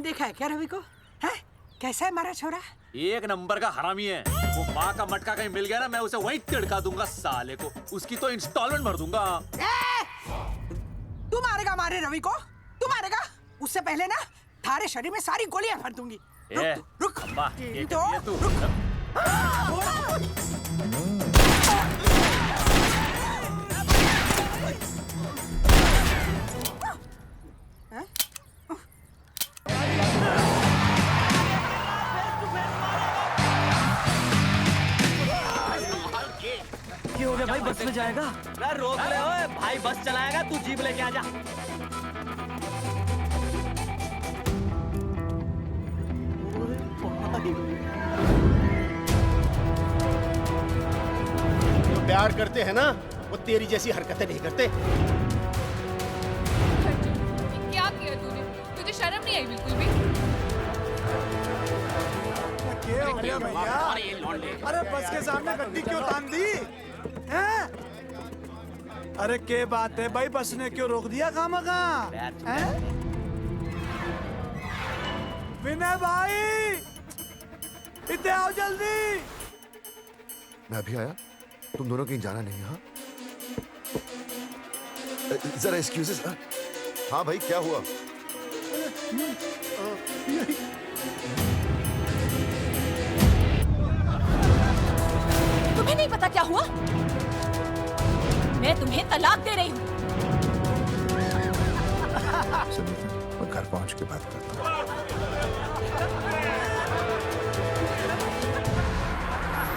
देखा है क्या रवि को? है कैसा है हमारा छोरा? एक नंबर का हरामी है। वो माँ का मटका कहीं मिल गया ना, मैं उसे वहीं तिड़का दूंगा साले को। उसकी तो इंस्टॉलमेंट भर दूंगा। तू मारेगा हमारे रवि को? तू मारेगा? उससे पहले ना थारे शरीर में सारी गोलियां भर दूंगी। रुक अम्मा, ये तो तू क्यों हो गया भाई? बस में जाएगा? रोक ले ओए भाई, बस चलाएगा, तू जीप लेके आ जा। जो प्यार करते हैं ना वो तेरी जैसी हरकतें नहीं करते। क्या किया तूने? तुझे शर्म नहीं आई बिल्कुल भी? क्या हो गया भैया? अरे बस के सामने गड्डी क्यों तान दी हैं? अरे क्या बात है भाई, बस ने क्यों रोक दिया खामखा? विनय भाई इतने आओ जल्दी। मैं अभी आया, तुम दोनों कहीं जाना नहीं। हाँ जरा एक्सक्यूजेस। हाँ भाई क्या हुआ? तुम्हें नहीं पता क्या हुआ? मैं तुम्हें तलाक दे रही हूँ। मैं घर पहुंच के बात करता हूँ।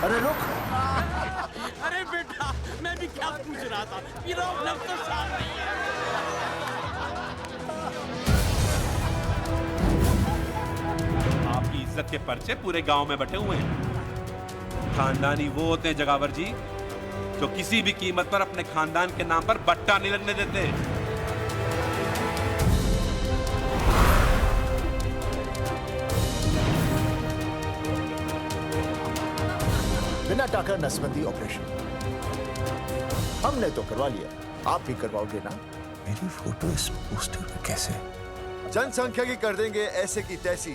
अरे रुक। अरे बेटा, मैं भी क्या पूछ रहा था। तो सामने ही है। आपकी इज्जत के पर्चे पूरे गांव में बटे हुए हैं। खानदानी वो होते हैं जगावर जी, जो किसी भी कीमत पर अपने खानदान के नाम पर बट्टा नहीं लगने देते। बिना टाकर नसबंदी ऑपरेशन हमने तो करवा लिया, आप भी करवाओगे ना? मेरी फोटो इस पोस्टर में कैसे? जनसंख्या की कर देंगे ऐसे की तैसी,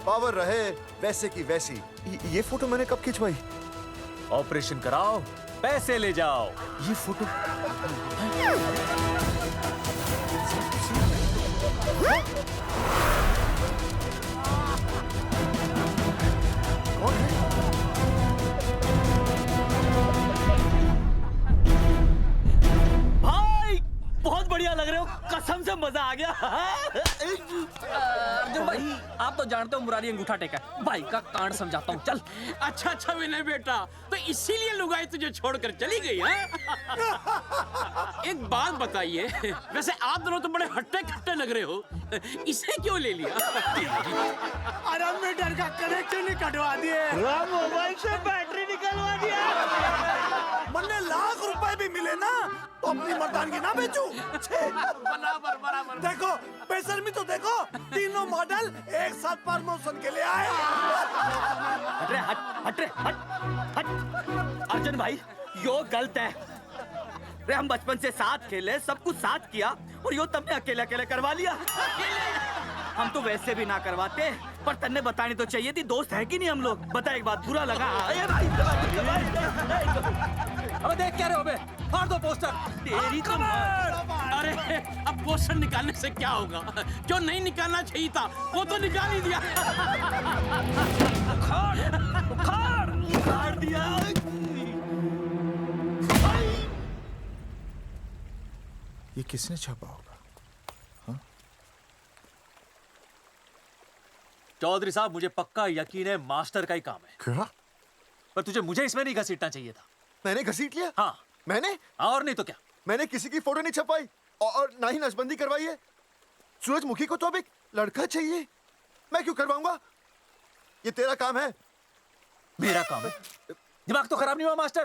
पावर रहे वैसे की वैसी। ये फोटो मैंने कब खिंचवाई? ऑपरेशन कराओ, पैसे ले जाओ। ये फोटो कौन है? भाई बहुत बढ़िया लग रहे हो, कसम से मजा आ गया। अर्जुन भाई, आप तो जानते हो मुरारी अंगूठा टेका। भाई का कांड समझाता हूँ, चल। अच्छा विनय बेटा, तो इसीलिए लुगाई तुझे छोड़कर चली गई है? एक बात बताइए, वैसे आप दोनों तो बड़े हट्टे कट्टे लग रहे हो, इसे क्यों ले लिया? अरे मीटर का कनेक्शन ही कटवा दिए, मोबाइल से बैटरी निकलवा दिया। मन्ने लाख रुपए भी मिले ना तो अपनी मर्दानगी ना बेचूं। बराबर। देखो पेशर में तो देखो, तीनों मॉडल एक साथ प्रमोशन के लिए आए। हट। अर्जुन भाई यो गलत है। रे हम बचपन से साथ खेले, सब कुछ साथ किया, और यो तुमने अकेले अकेले करवा लिया। हम तो वैसे भी ना करवाते, पर तन्ने बतानी तो चाहिए थी। दोस्त है कि नहीं हम लोग? बता एक बात, बुरा लगा? अबे देख क्या रहे हो बे? फाड़ दो पोस्टर। तेरी तो अरे अब पोस्टर निकालने से क्या होगा? जो नहीं निकालना चाहिए था वो तो निकाल ही दिया। उखाड़ दिया। ये किसने छापा होगा? चौधरी साहब, मुझे पक्का यकीन है मास्टर का ही काम है। क्या? पर तुझे मुझे इसमें नहीं घसीटना चाहिए था। मैंने घसीट लिया? हाँ मैंने? और नहीं तो क्या? मैंने किसी की फोटो नहीं छपाई और ना ही नसबंदी करवाई है। सूरजमुखी को तो अब एक लड़का चाहिए, मैं क्यों करवाऊंगा? ये तेरा काम है। मेरा काम है? दिमाग तो खराब नहीं हुआ मास्टर?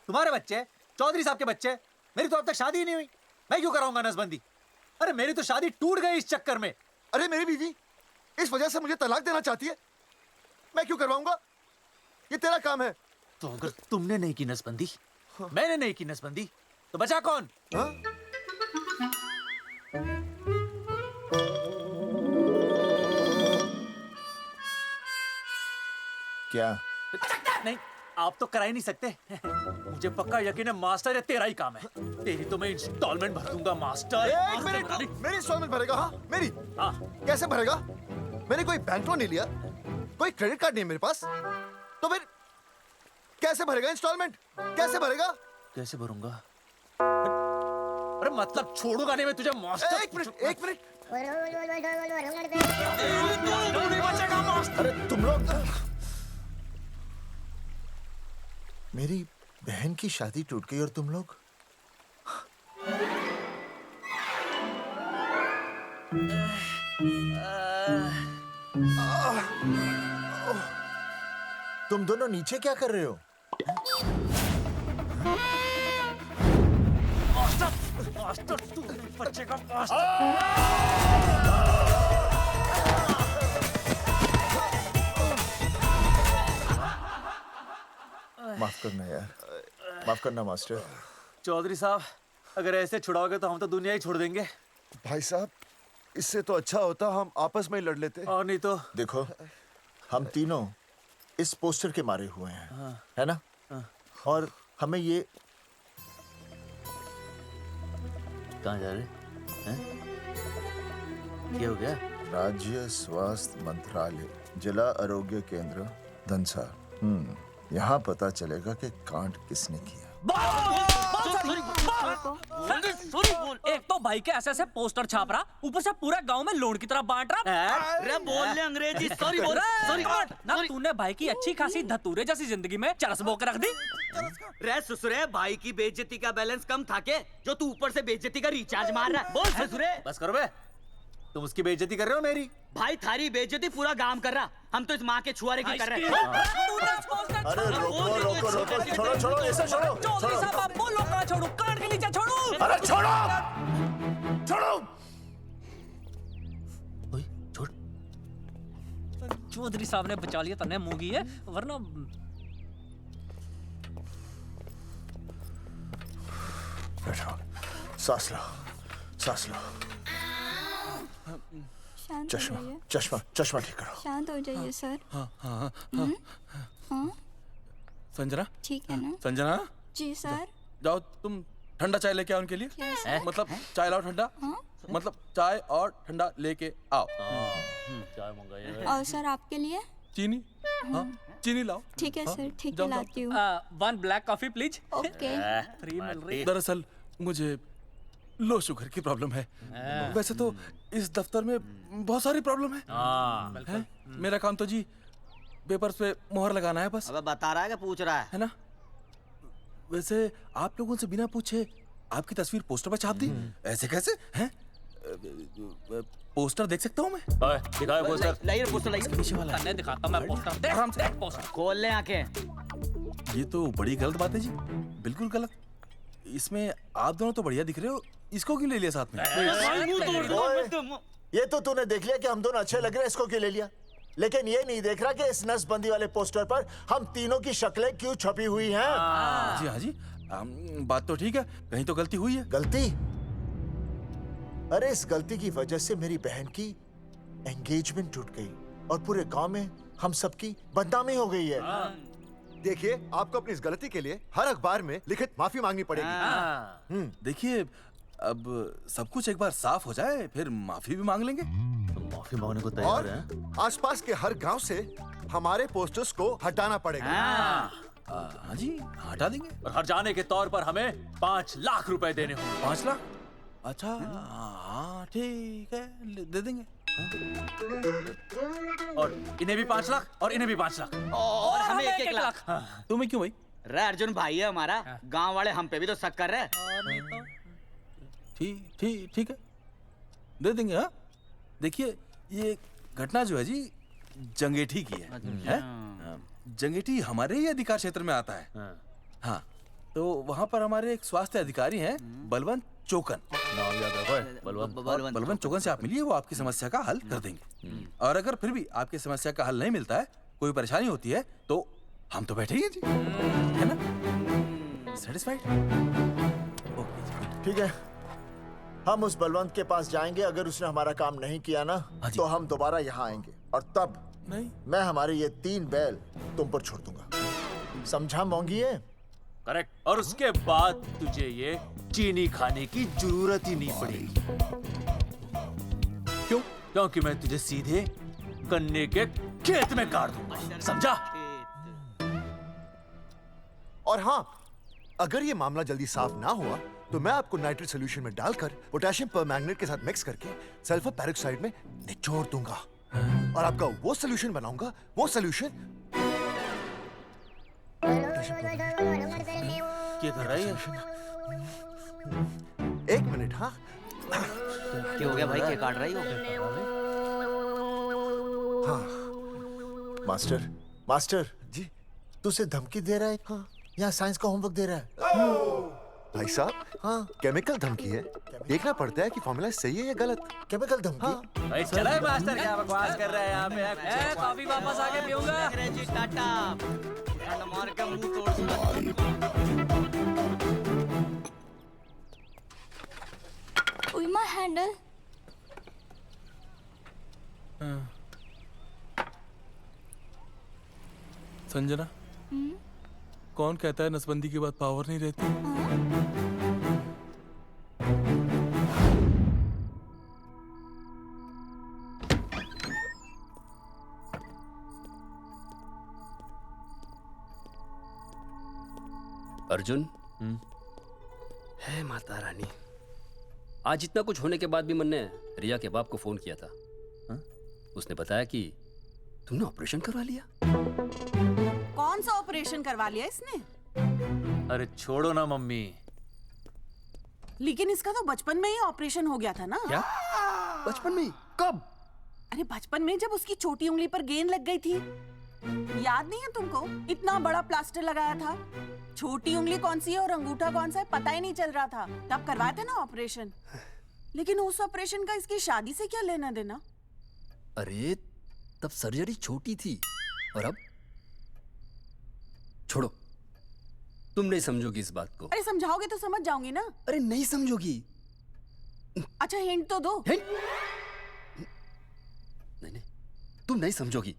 तुम्हारे बच्चे, चौधरी साहब के बच्चे, मेरी तो अब तक शादी ही नहीं हुई, मैं क्यों कराऊंगा नसबंदी? अरे मेरी तो शादी टूट गई इस चक्कर में। अरे मेरी बीवी इस वजह से मुझे तलाक देना चाहती है, मैं क्यों करवाऊंगा? ये तेरा काम है। तो अगर तुमने नहीं की नसबंदी, मैंने नहीं की नसबंदी, तो बचा कौन? हाँ? 1 क्या? नहीं, आप तो करा ही नहीं सकते। मुझे पक्का यकीन है मास्टर ये तेरा ही काम है। तेरी तो मैं इंस्टॉलमेंट भर दूंगा मास्टर। एक मिनट, मेरी इंस्टॉलमेंट भरेगा? हाँ मेरी। हाँ। कैसे भरेगा? मैंने कोई बैंक लोन नहीं लिया, कोई क्रेडिट कार्ड नहीं है मेरे पास, तो फिर कैसे भरेगा इंस्टॉलमेंट? कैसे भरेगा? कैसे भरूंगा? अरे मतलब छोड़ूंगा नहीं मैं तुझे मास्टर। एक मिनट, एक मिनट। नहीं बचेगा मास्टर। अरे तुम लोग, मेरी बहन की शादी टूट गई और तुम लोग तुम दोनों नीचे क्या कर रहे हो? मास्टर तू नहीं बचेगा मास्टर। माफ करना यार, माफ करना मास्टर। चौधरी साहब, अगर ऐसे छुड़ाओगे तो हम तो दुनिया ही छोड़ देंगे। भाई साहब, इससे तो अच्छा होता हम आपस में ही लड़ लेते। और नहीं तो। देखो, हम तीनों इस पोस्टर के मारे हुए हैं, है ना? और हमें ये कहाँ जा रहे हैं? क्या हो गया? राज्य स्वास्थ्य मंत्रालय, जिला आरोग्य केंद्र धनसा। यहाँ पता चलेगा कि कांड किसने किया। एक तो भाई के ऐसे पोस्टर छाप रहा, ऊपर से पूरे गांव में लोन की तरह बांट रहा। अरे बोल ले अंग्रेजी। सॉरी बोल सॉरी ना तूने भाई की अच्छी खासी धतूरे जैसी जिंदगी में चरस बो के रख दी। रे ससुरे, भाई की बेइज्जती का बैलेंस कम था के जो तू ऊपर से बेइज्जती का रिचार्ज मार रहा है? बोल ससुरे। बस करो बे, तुम उसकी बेइज्जती कर रहे हो मेरी। भाई थारी बेइज्जती पूरा गांव कर रहा, हम तो इस माँ के छुआरे की कर रहे हैं। अरे रोको रोको रोको, छोड़ो छोड़ो, ऐसे छोड़ो। चौधरी साहब आप बोलो, कहाँ छोड़ू? कान के नीचे छोड़ू? अरे छोड़ो, छोड़ो। ओए, छोड़। चौधरी साहब ने बचा लिया, तन्ने मूंगी है, वरना बैठो, सांस लो, सांस लो। चश्मा चश्मा चश्मा ठीक करो। शांत हो जाइए सर। हाँ संजना, ठीक है ना? संजना, जी सर। जाओ तुम ठंडा चाय लेके आओ उनके लिए। Yes sir. मतलब चाय लाओ ठंडा। मतलब चाय और ठंडा लेके आओ। चाय मंगाइए। और सर आपके लिए? चीनी, हाँ चीनी लाओ। ठीक है सर, ठीक है जाओ, लाती हूँ। 1 black coffee please. Okay. Free मिल रही। दरअसल मुझे लो शुगर की प्रॉब्लम है। वैसे तो इस दफ्तर में बहुत सारी प्रॉब्लम है। मेरा काम तो जी पेपर्स पे मोहर लगाना है बस। अब बता रहा है कि पूछ रहा है ना? वैसे आप लोगों से बिना पूछे आपकी तस्वीर पोस्टर पर छाप दी, ऐसे कैसे हैं? पोस्टर देख सकता हूँ मैं? दिखाओ पोस्टर। लाइए पोस्टर लाइए। पीछे वाला है। तन्ने दिखाता हूँ मैं पोस्टर। देख आराम से। पोस्टर। खोल ले आंखें। ये तो बड़ी गलत बात है जी, बिल्कुल गलत। इसमें आप दोनों तो बढ़िया दिख रहे हो, इसको क्यों ले लिया साथ में? ये तो तूने देख लिया कि हम दोनों अच्छे लग रहे हैं, इसको क्यों ले लिया? लेकिन ये नहीं देख रहा कि इस नसबंदी वाले पोस्टर पर हम तीनों की शक्लें क्यों छपी हुई हैं। जी हाँ जी, बात तो ठीक है, कहीं तो गलती हुई है। गलती? अरे इस गलती की वजह से मेरी बहन की एंगेजमेंट टूट गई और पूरे गांव में हम सबकी बदनामी हो गई है। देखिए, आपको अपनी इस गलती के लिए हर अखबार में लिखित माफी मांगनी पड़ेगी। देखिए, अब सब कुछ एक बार साफ हो जाए, फिर माफी भी मांग लेंगे। तुम माफी मांगने को तैयार और हैं? आसपास के हर गांव से हमारे पोस्टर्स को हटाना पड़ेगा। हाँ जी, हटा देंगे। और हर जाने के तौर पर हमें 5 लाख रुपए देने होंगे। 5 लाख? अच्छा, हाँ ठीक है, दे देंगे। और इन्हें भी 5 लाख और इन्हें भी 5 लाख। और हमें 1-1 लाख। तुम्हें क्यों भाई? रे अर्जुन भाई है हमारा, गांव वाले हम पे भी तो शक कर रहे हैं। ठीक है, दे देंगे। हाँ, देखिए, ये घटना जो है जी जंगेठी की है? जंगेठी हमारे ही अधिकार क्षेत्र में आता है। हाँ, तो वहाँ पर हमारे एक स्वास्थ्य अधिकारी हैं, बलवंत चौकन। नाम याद रखो। बलवंत चौकन से आप मिलिए, वो आपकी समस्या का हल कर देंगे। और अगर फिर भी आपकी समस्या का हल नहीं मिलता है, कोई परेशानी होती है, तो हम तो बैठे ही हैं जी, है ना? सेटिस्फाइड? ओके जी, ठीक है, हम उस बलवंत के पास जाएंगे। अगर उसने हमारा काम नहीं किया ना, तो हम दोबारा यहाँ आएंगे और तब नहीं। मैं हमारे ये 3 बैल तुम पर छोड़ दूंगा, समझा मोंगिए? करेक्ट। और उसके बाद तुझे ये चीनी खाने की जरूरत ही नहीं पड़ेगी। क्यों? क्योंकि मैं तुझे सीधे गन्ने के खेत में गाड़ दूंगा, समझा? और हाँ, अगर ये मामला जल्दी साफ ना हुआ तो मैं आपको नाइट्रेट सोल्यूशन में डालकर पोटेशियम परमैंगनेट के साथ मिक्स करके सल्फर पेरोक्साइड में निचोड़ दूंगा और आपका वो सोल्यूशन बनाऊंगा, वो सोल्यूशन। क्या कर रहा है? 1 मिनट। हाँ, क्या हो गया भाई, क्या काट रही हो? हाँ। मास्टर जी, तू उसे धमकी दे रहा है? हाँ। यहाँ साइंस का होमवर्क दे रहा है। भाई साहब, हाँ, केमिकल धमकी है। देखना पड़ता है कि फॉर्मूला सही है या गलत। केमिकल धमकी? हाँ। भाई चला है मास्टर, क्या बकवास कर रहा है यहाँ पे? कॉफी वापस आके पीऊंगा। टाटा मार के मुंह तोड़ दूंगा। उइमा हैंडल। संजना, कौन कहता है नसबंदी के बाद पावर नहीं रहती? अर्जुन, है माता रानी, आज इतना कुछ होने के बाद भी मन ने रिया के बाप को फोन किया था। उसने बताया कि तुमने ऑपरेशन करवा लिया। कौन सा ऑपरेशन करवा लिया इसने? अरे छोड़ो ना मम्मी। लेकिन इसका तो बचपन में ही ऑपरेशन हो गया था ना? क्या? बचपन में? कब? अरे बचपन में, जब उसकी छोटी उंगली पर गेंद लग गई थी। याद नहीं है तुमको? इतना बड़ा प्लास्टर लगाया था। छोटी उंगली कौन सी है और अंगूठा कौन सा है पता ही नहीं चल रहा था। तब करवाए थे ना ऑपरेशन। लेकिन उस ऑपरेशन का इसकी शादी से क्या लेना देना? अरे तब सर्जरी छोटी थी और अब? छोड़ो, तुम नहीं समझोगी इस बात को। अरे समझाओगे तो समझ जाऊंगी ना। अरे नहीं समझोगी। अच्छा हिंट तो दो। हिंट? नहीं, तुम नहीं समझोगी।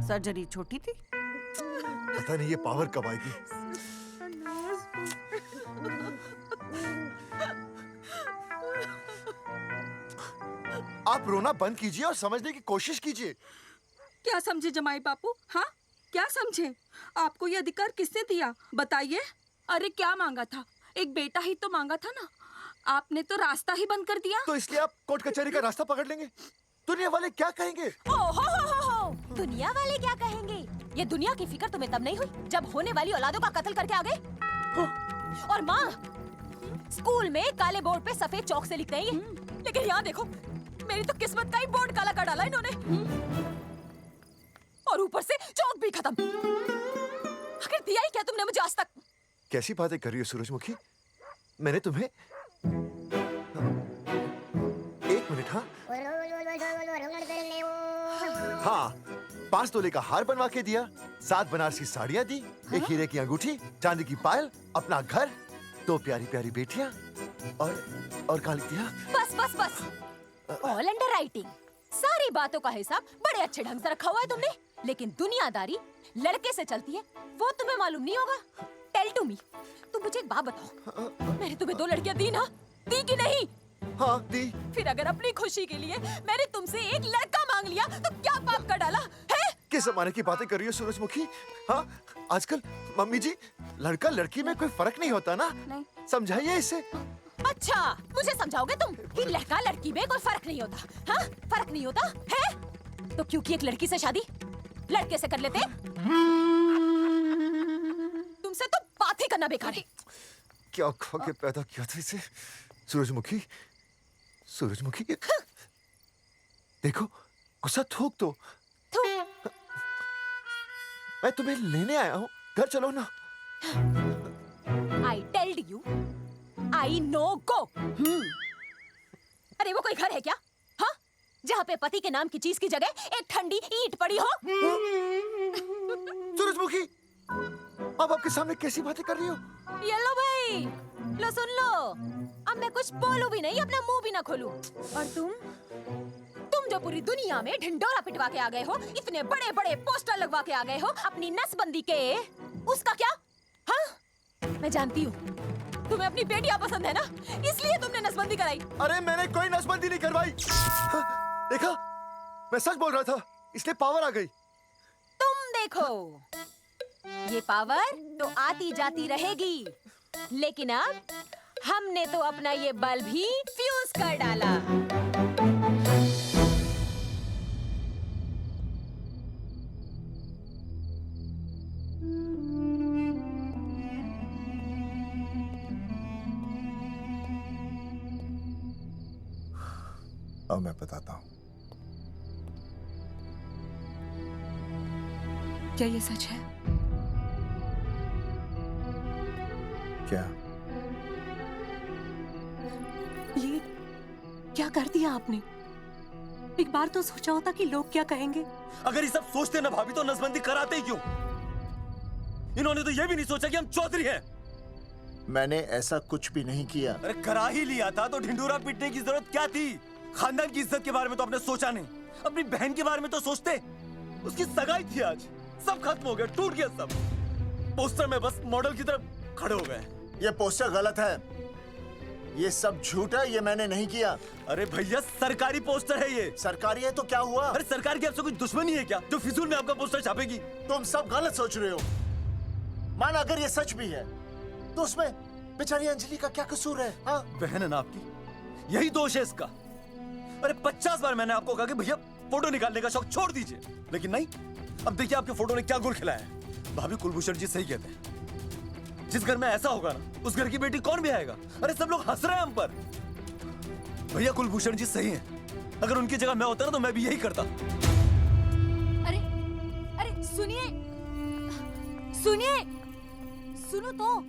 सर्जरी छोटी थी। पता नहीं ये पावर कब आएगी। आप रोना बंद कीजिए और समझने की कोशिश कीजिए। क्या समझे जमाई बापू? हाँ, क्या समझे? आपको ये अधिकार किसने दिया बताइए? अरे क्या मांगा था? एक बेटा ही तो मांगा था ना। आपने तो रास्ता ही बंद कर दिया। तो इसलिए आप कोर्ट कचहरी का रास्ता पकड़ लेंगे? दुनिया वाले क्या कहेंगे? हो। दुनिया वाले क्या कहेंगे? ये दुनिया की फिक्र तुम्हें तब नहीं हुई जब होने वाली औलादों का कत्ल करके आ गए। और माँ, स्कूल में काले बोर्ड पे सफेद चौक से लिखते हैं ये। लेकिन यहाँ देखो, मेरी तो किस्मत का ही बोर्ड काला कर डाला इन्होंने। और ऊपर से चौक भी खत्म। आखिर दिया ही क्या तुमने मुझे आज तक? कैसी बातें कर रही हो सूरजमुखी? मैंने तुम्हें 1 मिनट। हाँ, 5 तोले का हार बनवा के दिया, 7 बनारसी साड़ियाँ दी, 1 हीरे की अंगूठी, चांदी की पायल, अपना घर, 2 प्यारी प्यारी बेटियाँ और काली दिया। बस। All under writing. सारी बातों का हिसाब बड़े अच्छे ढंग से रखा हुआ है तुमने। लेकिन दुनियादारी लड़के से चलती है, वो तुम्हें मालूम नहीं होगा। टेल टू मी, तुम मुझे एक बात बताओ, मैंने तुम्हें 2 लड़कियां दी ना? दी कि नहीं? हाँ दी। फिर अगर अपनी खुशी के लिए मैंने तुमसे एक लड़का मांग लिया तो क्या पाप कर डाला है? किस जमाने की बातें कर रही हो सूरजमुखी? हाँ, आजकल मम्मी जी, लड़का लड़की में कोई फर्क नहीं होता ना। नहीं। समझाइए इसे। अच्छा, मुझे समझाओगे तुम कि लड़का लड़की में कोई फर्क नहीं होता? हाँ, फर्क नहीं होता है? तो क्योंकि एक लड़की से शादी लड़के से कर लेते? तुमसे तो बात ही करना बेकार है। क्या खा के पैदा किया था इसे? सूरजमुखी, देखो, गुस्सा थूक दो। मैं तुम्हें लेने आया हूँ, घर चलो ना। I told you, I know go. अरे वो कोई घर है क्या? हाँ, जहाँ पे पति के नाम की चीज की जगह एक ठंडी ईंट पड़ी हो? सूरजमुखी, अब आपके सामने कैसी बातें कर रही हो? ये लो भाई, लो सुन लो। अब मैं कुछ बोलूं भी नहीं, अपना मुंह भी ना खोलूं। और तुम जो जो पूरी दुनिया में ढिंडोरा पिटवा के आ गए हो, इतने बड़े बड़े पोस्टर लगवा के आ गए हो अपनी नसबंदी के, उसका क्या? हाँ, मैं जानती हूँ तुम्हें अपनी बेटियां पसंद है ना, इसलिए तुमने नसबंदी कराई। अरे मैंने कोई नसबंदी नहीं करवाई। देखा, मैं सच बोल रहा था, इसलिए पावर आ गई। तुम देखो, ये पावर तो आती जाती रहेगी, लेकिन अब हमने तो अपना ये बल्ब ही फ्यूज कर डाला। अब मैं बताता हूँ। क्या ये सच है? क्या? ये क्या कर दिया आपने? एक बार तो सोचा होता कि लोग क्या कहेंगे। अगर ये सब सोचते ना भाभी तो नसबंदी कराते ही क्यों? इन्होंने तो ये भी नहीं सोचा कि हम चौधरी हैं। मैंने ऐसा कुछ भी नहीं किया। अरे करा ही लिया था तो ढिंडोरा पीटने की जरूरत क्या थी? खानदान की इज्जत के बारे में तो आपने सोचा नहीं, अपनी बहन के बारे में तो सोचते। उसकी सगाई थी आज, सब खत्म हो गया, टूट गया सब। पोस्टर में बस मॉडल की तरफ खड़े हो गए। ये पोस्टर गलत है, ये सब झूठ है, ये मैंने नहीं किया। अरे भैया सरकारी पोस्टर है ये। सरकारी है तो क्या हुआ? अरे सरकार की आपसे कोई दुश्मनी है क्या जो फिजूल में आपका पोस्टर छापेगी? तुम सब गलत सोच रहे हो। मान अगर ये सच भी है तो उसमें बेचारी अंजलि का क्या कसूर है? हाँ? बहन है ना आपकी, यही दोष है इसका। अरे 50 बार मैंने आपको कहा कि भैया फोटो निकालने का शौक छोड़ दीजिए, लेकिन नहीं। अब देखिए आपके फोटो ने क्या गुल खिलाया है। भाभी कुलभूषण जी सही कहते हैं, जिस घर में ऐसा होगा ना उस घर की बेटी कौन भी आएगा। अरे सब लोग हंस रहे हैं हम पर। भैया कुलभूषण जी सही हैं, अगर उनकी जगह मैं होता ना तो मैं भी यही करता। अरे अरे सुनिए, सुनिए, सुनो तो।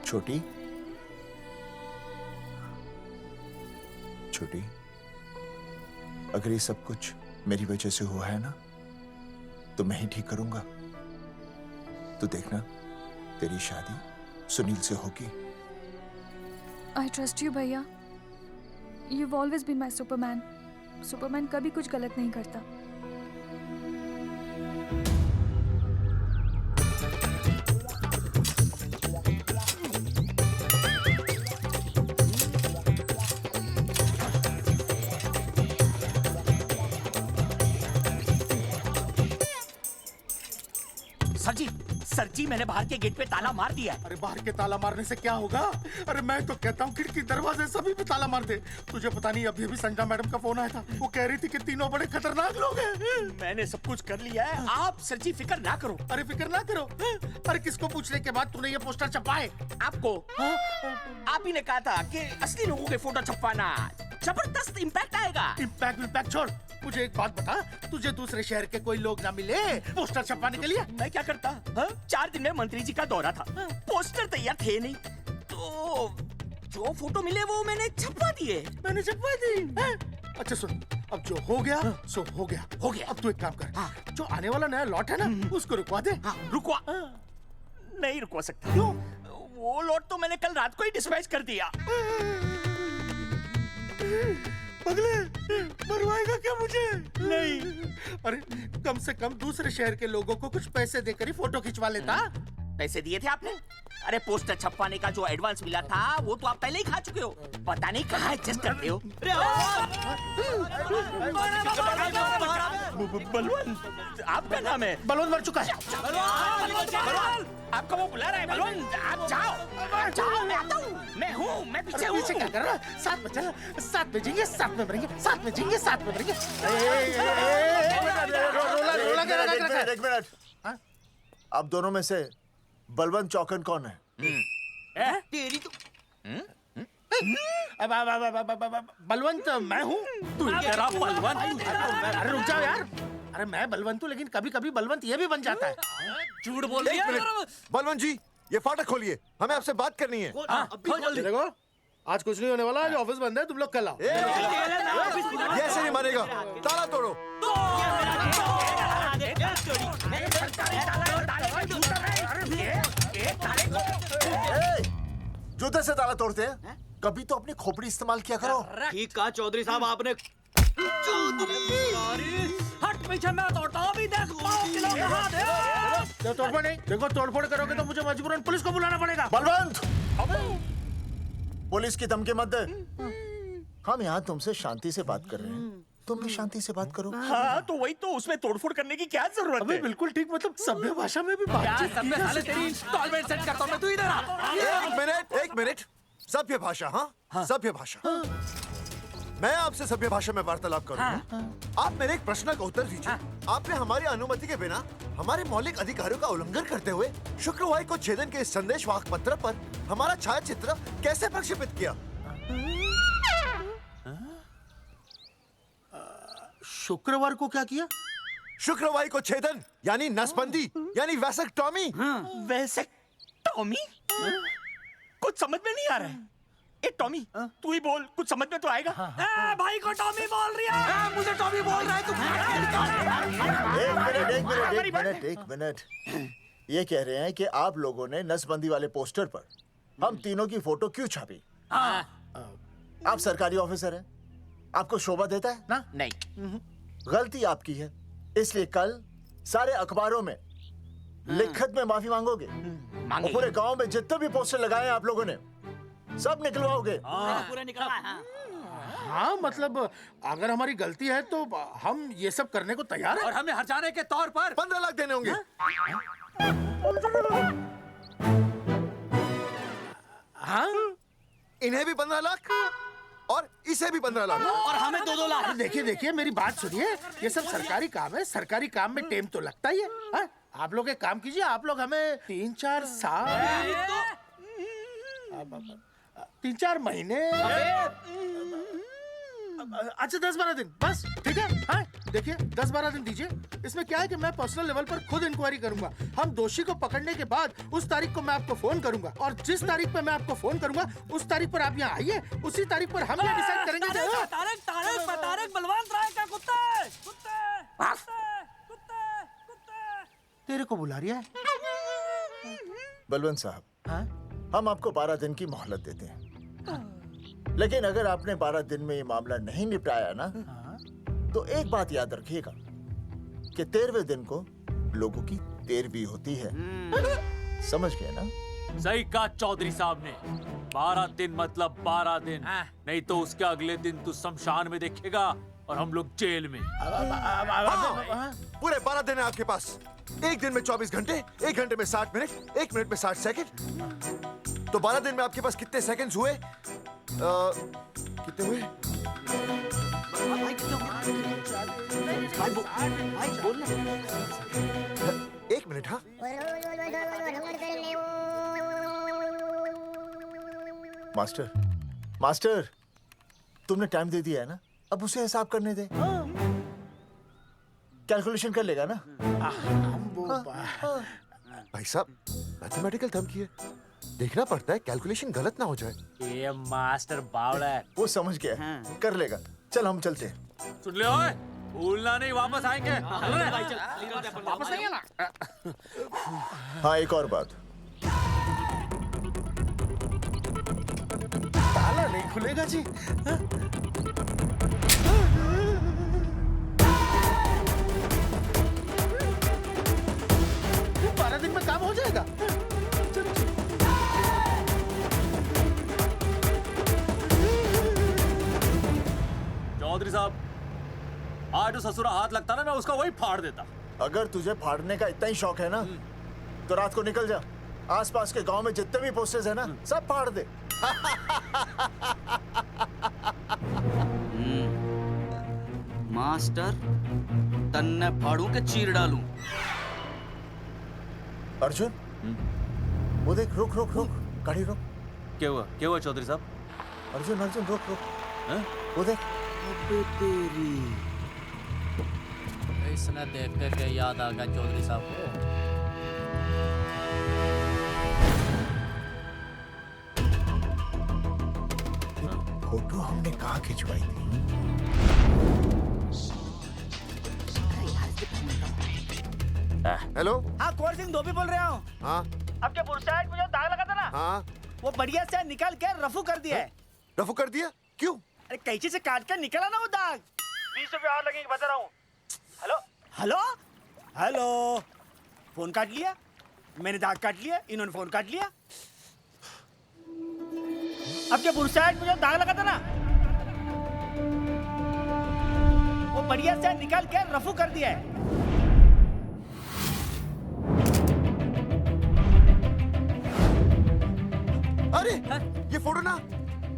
छोटी, छोटी, अगर ये सब कुछ मेरी वजह से हुआ है ना तो मैं ही ठीक करूंगा। तो देखना तेरी शादी सुनील से होगी। आई ट्रस्ट यू भैया, you've always been my Superman. Superman कभी कुछ गलत नहीं करता। सर जी मैंने बाहर के गेट पे ताला मार दिया है। अरे बाहर के ताला मारने से क्या होगा? अरे मैं तो कहता हूँ खिड़की दरवाजे सभी पे ताला मार दे। तुझे पता नहीं अभी अभी संजना मैडम का फोन आया था, वो कह रही थी कि तीनों बड़े खतरनाक लोग हैं। मैंने सब कुछ कर लिया है, आप सर जी फिक्र ना करो। अरे फिक्र ना करो। अरे किसको पूछने के बाद तूने ये पोस्टर छपाए? आपको आप ही ने कहा था कि असली लोगों के फोटो छपवाना जबरदस्त इम्पैक्ट आएगा। इम्पैक्ट छोड़, मुझे एक बात बता, तुझे दूसरे शहर के कोई लोग ना मिले पोस्टर छपवाने के लिए? मैं क्या करता? 4 दिन में मंत्री जी का दौरा था, पोस्टर तैयार थे नहीं, तो जो फोटो मिले वो मैंने छपवा दिए। मैंने छपवा दी? अच्छा सुन, अब जो हो गया सो हो गया। हो गया। अब तू एक काम कर, जो आने वाला नया लॉट है ना उसको रुकवा दे। रुकवा? नहीं रुकवा सकता। क्यों? वो लॉट तो मैंने कल रात को ही डिस्पैच कर दिया। पगले, मरवाएगा क्या मुझे? नहीं। अरे कम से कम दूसरे शहर के लोगों को कुछ पैसे देकर ही फोटो खिंचवा लेता। पैसे दिए थे आपने? अरे पोस्टर छपवाने का जो एडवांस मिला था वो तो आप पहले ही खा चुके हो, पता नहीं कहाँ एडजस्ट करते हो। बलवंत, आपका नाम है? बलवंत मर चुका है। आपको वो बुला रहा है बलवंत, आप जाओ। जाओ, मैं आता हूँ, मैं हूँ, मैं पीछे हूँ। पीछे क्या कर रहा है? साथ में चल, साथ में जिएंगे, साथ में मरेंगे, साथ में जिएंगे, साथ में मरेंगे। एक मिनट, अब दोनों में से बलवंत चौकन कौन है? तेरी तो बलवंत मैं हूँ। तू तेरा बलवंत? अरे रुक जाओ यार, अरे मैं बलवंत हूँ लेकिन कभी कभी बलवंत ये भी बन जाता है। झूठ बोल रही है। बलवंत जी, ये फाटक खोलिए, हमें आपसे बात करनी है। देखो आज कुछ नहीं होने वाला, आज ऑफिस बंद है, तुम लोग कल आओ। ये ऐसे नहीं मानेगा, ताला तोड़ो। जूते से ताला तोड़ते हैं? कभी तो अपनी खोपड़ी इस्तेमाल किया करो। ठीक कहा चौधरी साहब आपने। हट पीछे, मैं तोड़ता हूँ। अभी देख पाँव किलो कहाँ दे। तोड़फोड़ नहीं, देखो तोड़फोड़ करोगे तो मुझे मजबूरन पुलिस को बुलाना पड़ेगा। बलवंत, पुलिस की धमकी मत दे। हम यहाँ तुमसे शांति से बात कर रहे हैं, तुम भी शांति से बात करो। हाँ तो वही तो, उसमें तोड़फोड़ करने की क्या जरूरत अबे है? बिल्कुल ठीक, मतलब सभ्य भाषा में भी बातचीत की जा सकती है। इंस्टॉलमेंट सेट करता हूँ मैं, तू इधर आ। एक मिनट। सभ्य भाषा? हाँ, सभ्य भाषा। मैं आपसे सभ्य भाषा में वार्तालाप करूंगा। आप मेरे एक प्रश्न का उत्तर दीजिए। आपने हमारी अनुमति के बिना हमारे मौलिक अधिकारों का उल्लंघन करते हुए शुक्रवार को छेदन के इस संदेश वाहक पत्र पर हमारा छायाचित्र कैसे प्रक्षेपित किया? शुक्रवार को क्या किया? शुक्रवार को छेदन यानी नसबंदी यानी वैसेक्टॉमी। वैसे टॉमी? कुछ समझ में नहीं आ रहा है। ए टॉमी, तू ही बोल, कुछ समझ में तो आएगा। भाई को टॉमी बोल रही है। मुझे टॉमी बोल रहा है तू। एक मिनट। ये कह रहे हैं कि आप लोगों ने नसबंदी वाले पोस्टर पर हम तीनों की फोटो क्यों छापी? आप सरकारी ऑफिसर हैं, आपको शोभा देता है ना? नहीं। गलती आपकी है, इसलिए कल सारे अखबारों में लिखत में माफी मांगोगे। और पूरे गांव में जितने भी पोस्टर लगाए हैं आप लोगों ने, सब निकलवाओगे। पूरा निकला। हाँ मतलब अगर हमारी गलती है तो हम ये सब करने को तैयार हैं। और हमें हर्जाने के तौर पर 15 लाख देने होंगे। हाँ, इन्हें भी 15 लाख और इसे भी 15 लाख और हमें 2-2 लाख। देखिए मेरी बात सुनिए, ये सब सरकारी काम है, सरकारी काम में टेम तो लगता ही है। हाँ? आप लोग एक काम कीजिए, आप लोग हमें 3-4 साल, 3-4 महीने, अच्छा 10-12 दिन बस, ठीक है? हाँ? देखिए 10-12 दिन दीजिए। इसमें क्या है कि मैं पर्सनल लेवल पर खुद इंक्वायरी करूंगा। हम दोषी को पकड़ने के बाद उस तारीख को मैं आपको फोन करूंगा, और जिस तारीख पे मैं आपको फोन करूंगा उस तारीख पर आप यहाँ आइए। उसी तारीख पर हम ये डिसाइड करेंगे। तारिक बलवंत राय का कुत्ते। तेरे को बुला रही है। बलवंत साहब, हाँ? हम आपको 12 दिन की मोहलत देते हैं, लेकिन अगर आपने 12 दिन में ये मामला नहीं निपटाया ना, तो एक बात याद रखिएगा कि 13वें दिन को लोगों की 13वीं होती है। समझ गए ना? सही कहा चौधरी साहब ने। 12 दिन मतलब 12 दिन, नहीं तो उसके अगले दिन तू शमशान में देखेगा और हम लोग जेल में। पूरे 12 दिन है आपके पास। एक दिन में 24 घंटे, 1 घंटे में 60 मिनट, 1 मिनट में 60 सेकंड। तो 12 दिन में आपके पास कितने सेकंड्स हुए? कितने हुए? एक मिनट। हाँ, मास्टर, तुमने टाइम दे दिया है ना, अब उसे हिसाब करने दे। कैलकुलेशन कर लेगा ना? भाई साहब, मैथमेटिकल धमकी है, देखना पड़ता है कैलकुलेशन गलत ना हो जाए। ये मास्टर बावड़ा है। वो समझ गया, कर लेगा। चल हम चलते हैं। सुन ले ओए, भूलना नहीं, वापस आएंगे। वापस नहीं आना। हाँ, एक और बात, ताला नहीं खुलेगा जी। 12 दिन में काम हो जाएगा। चौधरी साहब, आज जो ससुरा हाथ लगता ना, मैं उसका वही फाड़ देता। अगर तुझे फाड़ने का इतना ही शौक है ना, तो रात को निकल जा, आसपास के गांव में जितने भी पोस्टर्स है ना, सब फाड़ दे। मास्टर, तन्ने फाड़ू के चीर डालूं। अर्जुन, वो देख, रुक, गाड़ी रोक। क्या हुआ चौधरी साहब? अर्जुन, रुक। वो देख। इसने देख के याद आ गया चौधरी साहब को। फोटो हमने कहाँ खिंचवाई थी? हेलो। हाँ, कुंवर सिंह धोबी बोल रहा हूँ। हाँ। आपके बुर साइड मुझे दाग लगा था ना? हाँ। वो बढ़िया से निकाल के रफू कर दिया है। रफू कर दिया? क्यों? अरे कैंची से काट कर निकला ना वो दाग। 20 रुपए और लगेंगे, बता रहा हूँ। हेलो हेलो हेलो, फोन काट लिया, मैंने दाग काट लिया, इन्होंने फोन काट लिया। अब जो बुरसाइड में जो दाग लगा था ना, वो बढ़िया से निकाल के रफू कर दिया है। अरे ये फोटो ना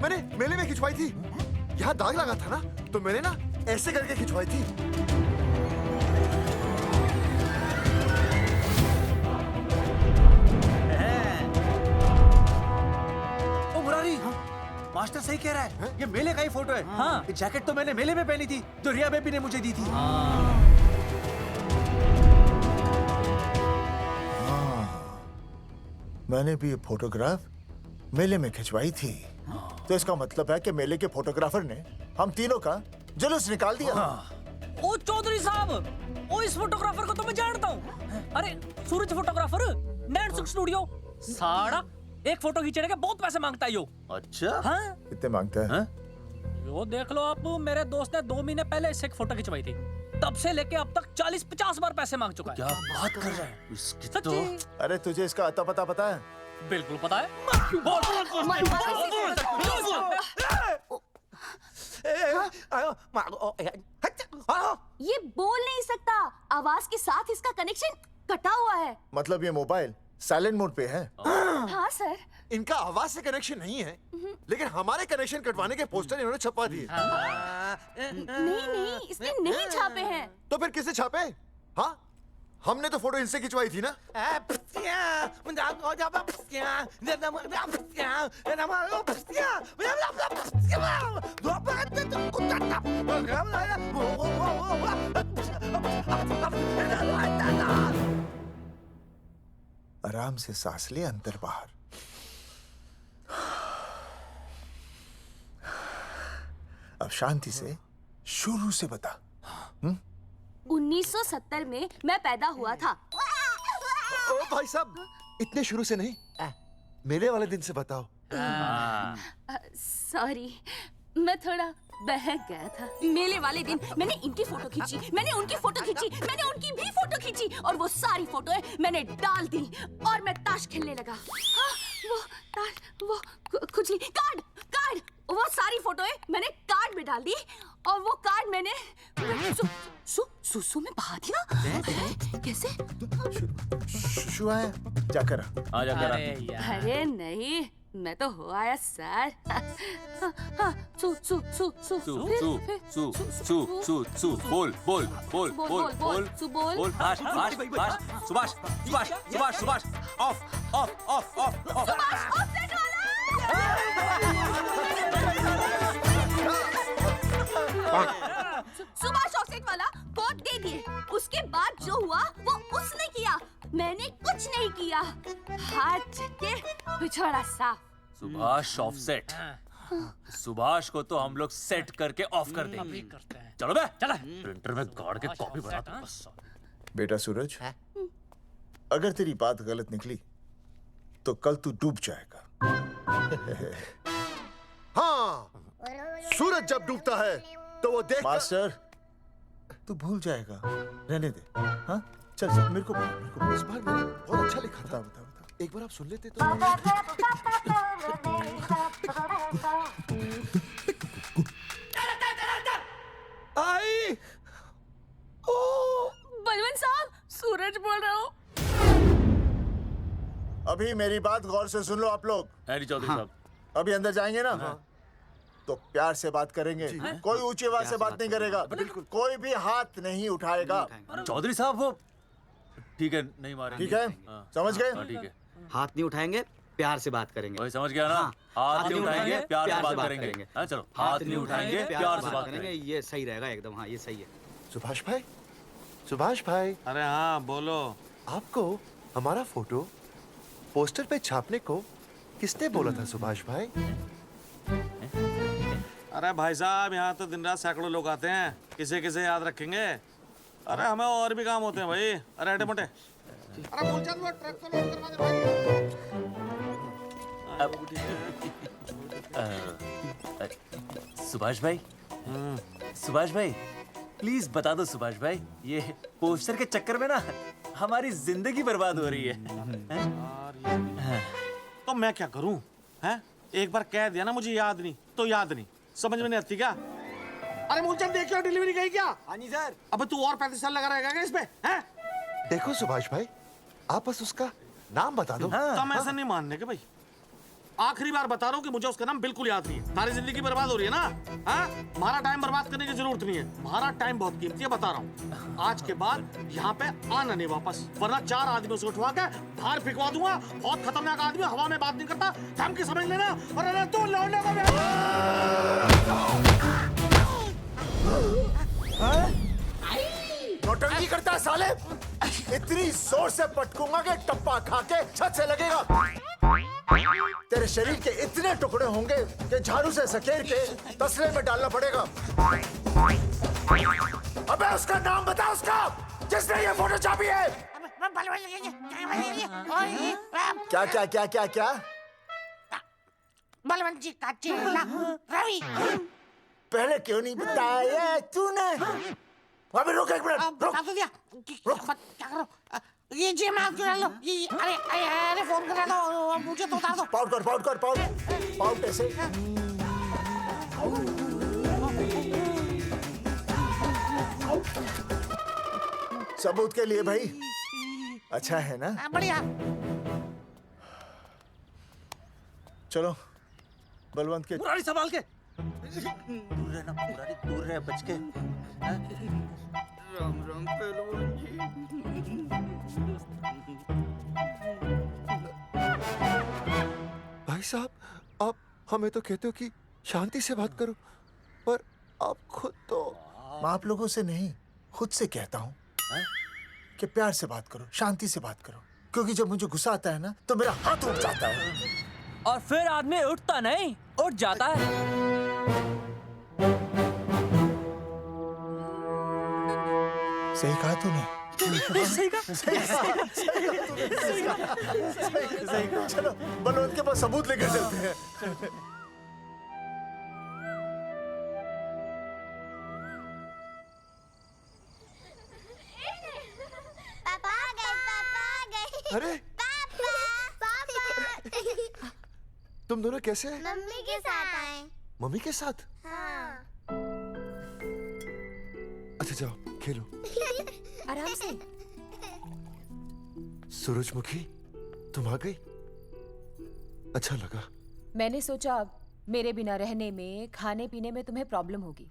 मैंने मेले में खिंचवाई थी। यहाँ दाग लगा था ना, तो मैंने ना ऐसे करके खिंचवाई थी। ओ मुरारी, मास्टर सही कह रहा है, ये मेले का ही फोटो है। हाँ। ये जैकेट तो मैंने मेले में पहनी थी, जो रिया बेबी ने मुझे दी थी। मैंने भी ये फोटोग्राफ मेले में खिंचवाई थी। तो इसका मतलब है कि मेले के फोटोग्राफर ने हम तीनों का जुलूस निकाल दिया। ओ चौधरी साहब, ओ इस फोटोग्राफर को तो मैं जानता हूँ। अरे सूरज फोटोग्राफर, नैनसुख स्टूडियो। साड़ा एक फोटो खींचने के बहुत पैसे मांगता है यो। अच्छा? हाँ? कितने मांगता है? यो देख लो आप, मेरे दोस्त ने 2 महीने पहले इससे एक फोटो खिंचवाई थी, तब से लेके अब तक 40-50 बार पैसे मांग चुका है। क्या बात कर रहा है? इसकी तो सच्ची? अरे तुझे इसका अता पता पता है? बिल्कुल पता है। बोल। ये बोल नहीं सकता, आवाज के साथ इसका कनेक्शन कटा हुआ है। मतलब ये मोबाइल साइलेंट मोड पे है? हाँ सर। इनका आवाज से कनेक्शन नहीं है, लेकिन हमारे कनेक्शन कटवाने के पोस्टर इन्होंने छपवा दिए। नहीं, इसने नहीं छापे हैं। तो फिर किसे छापे? हाँ, हमने तो फोटो इनसे खिंचवाई थी ना। आराम से सांस ले, अंदर बाहर। अब शांति से शुरू से बता। 1970 में मैं पैदा हुआ था। ओ भाई साहब, इतने शुरू से नहीं, मेले वाले दिन से बताओ। सॉरी, मैं थोड़ा बहक गया था। मेले वाले दिन मैंने इनकी फोटो खींची, मैंने उनकी फोटो खींची, मैंने उनकी भी फोटो खींची, और वो सारी फोटोएं मैंने डाल दी और मैं ताश खेलने लगा। हाँ, वो ताश, वो कुछ नहीं, कार्ड, वो सारी फोटोएं मैंने कार्ड में डाल दी, और वो कार्ड मैंने सुसु में बहा दिया। कैसे? शुआ है, जाकर आ जाकर। अरे नहीं, मैं तो हो आया सर। बोल सुभाष ऑफ सुभाष ऑफसेट वाला कोट दे दिए। उसके बाद जो हुआ वो उसने किया, मैंने कुछ नहीं किया। हाथ के पिछड़ा सा। सुभाष ऑफसेट। सुभाष को तो हम लोग सेट करके ऑफ कर देंगे। चलो बे, चला प्रिंटर में गाड़ के कॉपी बना दूंगा। बेटा सूरज, अगर तेरी बात गलत निकली तो कल तू डूब जाएगा। हाँ, सूरज जब डूबता है तो वो देख। मास्टर, तू भूल जाएगा, रहने दे। हाँ, चल मेरे को इस बार मैंने बहुत अच्छा लिखा था। बता एक बार आप सुन लेते तो। आई बलवंत साहब, सूरज बोल रहा हूँ। अभी मेरी बात गौर से सुन लो आप लोग। चौधरी साहब, अभी अंदर जाएंगे ना, तो प्यार से बात करेंगे। कोई ऊंची आवाज से बात नहीं करेगा, कोई भी हाथ नहीं उठाएगा। चौधरी साहब वो ठीक है, नहीं मारेंगे। ठीक है, समझ गए? ठीक है, हाथ नहीं उठाएंगे, प्यार से बात करेंगे। वही समझ गया ना? हाथ नहीं उठाएंगे, प्यार से बात करेंगे। हाँ चलो, हाथ नहीं उठाएंगे, प्यार से बात करेंगे। ये सही रहेगा एकदम। हाँ, ये सही है। सुभाष भाई, सुभाष भाई। अरे हाँ, बोलो। आपको हमारा फोटो पोस्टर पे छापने को किसने बोला था सुभाष भाई? अरे भाई साहब, यहाँ तो दिन रात सैकड़ों लोग आते हैं, किसे किसे याद रखेंगे। अरे हमें और भी काम होते हैं भाई। अरे हटे मोटे। सुभाष भाई, सुभाष भाई, प्लीज बता दो सुभाष भाई, ये पोस्टर के चक्कर में ना हमारी जिंदगी बर्बाद हो रही है। तो मैं क्या करूं? हैं? एक बार कह दिया ना मुझे याद नहीं तो याद नहीं, समझ में नहीं आती क्या? अरे मूलचंद देखियो डिलीवरी गई क्या? हाँ जी सर। अब तू और 35 साल लगा रहेगा क्या इसमें? हैं? देखो सुभाष भाई, आप बस उसका नाम बता दो। तो हम ऐसा नहीं मानने के भाई, आखिरी बार बता रहा हूँ कि मुझे उसका नाम बिल्कुल याद नहीं है। सारी जिंदगी बर्बाद हो रही है ना? हाँ? हमारा टाइम बर्बाद करने की जरूरत नहीं है, हमारा टाइम बहुत कीमती है, बता रहा हूँ। आज के बाद यहाँ पे आना नहीं वापस, वरना 4 आदमियों से उठवा के बाहर फेंकवा दूंगा। बहुत खतरनाक आदमी, हवा में बात नहीं करता, धमकी समझ लेना। और अरे तू लौंडे नौटंकी करता है साले, इतनी जोर से पटकूंगा कि टप्पा खा के छत से लगेगा। तेरे शरीर के इतने टुकड़े होंगे कि झाड़ू से सकेर के तसले में डालना पड़ेगा। अबे उसका नाम बता, उसका जिसने ये फोटो छापी है। क्या क्या क्या क्या क्या? बलवंत जी का चेला रवि। पहले क्यों नहीं बताया तूने? अबे रुक एक मिनट, रुक। क्या करो? ये जेब में हाथ क्यों डाल लो? अरे अरे अरे फोन करा दो, मुझे तो उतार दो। पाउट कर, पाउट कर, पाउट, पाउट ऐसे। सबूत के लिए भाई, अच्छा है ना? बढ़िया। चलो बलवंत के। मुरारी संभाल के। दूर रहना मुरारी, दूर रह, बच के। राम राम पहलवान जी। भाई साहब, आप हमें तो कहते हो कि शांति से बात करो, पर आप खुद तो। मैं आप लोगों से नहीं, खुद से कहता हूँ कि प्यार से बात करो, शांति से बात करो, क्योंकि जब मुझे गुस्सा आता है ना तो मेरा हाथ उठ जाता है। और फिर आदमी उठता नहीं, उठ जाता है। सही कहा तूने। सही कहा। चलो बलवंत के पास सबूत लेकर चलते हैं। पापा आ गए, पापा आ गए। अरे पापा तुम दोनों कैसे हैं? मम्मी के साथ आए। मम्मी के साथ? हाँ। अच्छा जाओ खेलो। आराम से। सूरजमुखी, तुम आ गई, अच्छा लगा। मैंने सोचा मेरे बिना रहने में, खाने पीने में तुम्हें प्रॉब्लम होगी,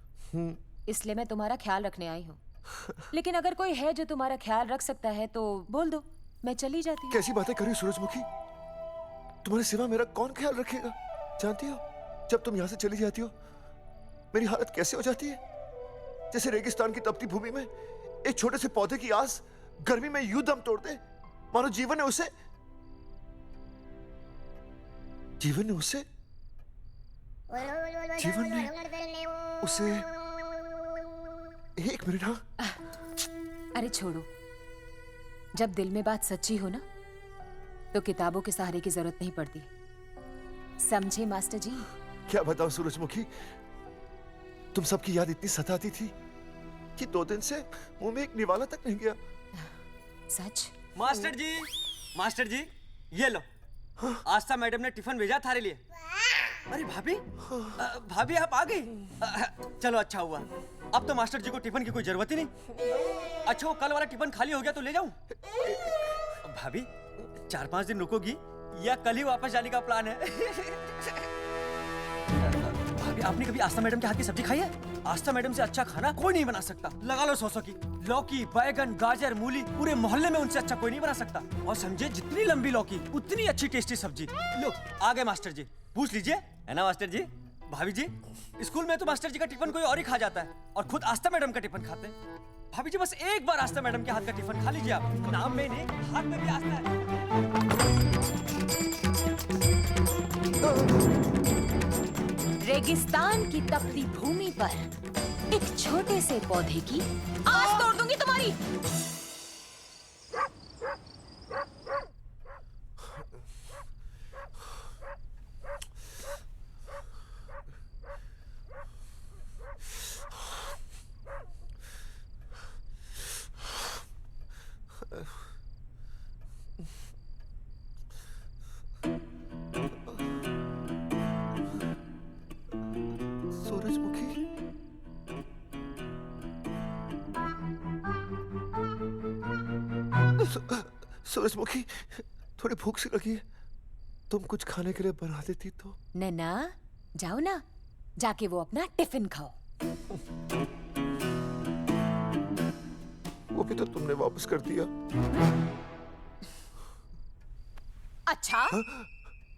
इसलिए मैं तुम्हारा ख्याल रखने आई हूँ। लेकिन अगर कोई है जो तुम्हारा ख्याल रख सकता है तो बोल दो, मैं चली जाती हूँ। कैसी बातें कर रही हो सूरजमुखी? तुम्हारे सिवा मेरा कौन ख्याल रखेगा? जानती हो, जब तुम यहाँ से चली जाती हो मेरी हालत कैसे हो जाती है? जैसे रेगिस्तान की तपती भूमि में एक छोटे से पौधे की आस गर्मी में यूं दम तोड़ दे, मानो जीवन ने उसे एक मिनट। हाँ अरे छोड़ो, जब दिल में बात सच्ची हो ना तो किताबों के सहारे की जरूरत नहीं पड़ती, समझे मास्टर जी? क्या बताऊं सूरजमुखी, तुम सबकी याद इतनी सताती थी कि 2 दिन से मुंह में एक निवाला तक नहीं गया। सच? मास्टर जी ये लो, आस्था मैडम ने टिफिन भेजा थारे लिए। अरे भाभी, भाभी आप आ गई? चलो अच्छा हुआ, अब तो मास्टर जी को टिफिन की कोई जरूरत ही नहीं। अच्छा वो कल वाला टिफिन खाली हो गया तो ले जाऊं? भाभी 4-5 दिन रुकोगी या कल ही वापस जाने का प्लान है? भाभी आपने कभी आस्था मैडम के हाथ की सब्जी खाई है? आस्था मैडम से अच्छा खाना कोई नहीं बना सकता। लगा लो 100 की। लौकी, बैगन, गाजर, मूली, पूरे मोहल्ले में उनसे अच्छा कोई नहीं बना सकता। और समझे, जितनी लंबी लौकी उतनी अच्छी टेस्टी सब्जी। लो आ गए मास्टर जी, पूछ लीजिए, है ना मास्टर जी? भाभी जी, स्कूल में तो मास्टर जी का टिफिन कोई और ही खा जाता है और खुद आस्था मैडम का टिफिन खाते हैं। भाभी जी बस एक बार आस्था मैडम के हाथ का टिफिन खा लीजिए आप, नाम में नहीं हाथ में भी आस्था है। रेगिस्तान की तपती भूमि पर एक छोटे से पौधे की आस तोड़ दूंगी तुम्हारी। सूरजमुखी, थोड़ी भूख सी लगी है, तुम कुछ खाने के लिए बना देती तो। नैना जाओ ना, जाके वो अपना टिफिन खाओ। वो भी तो तुमने वापस कर दिया। अच्छा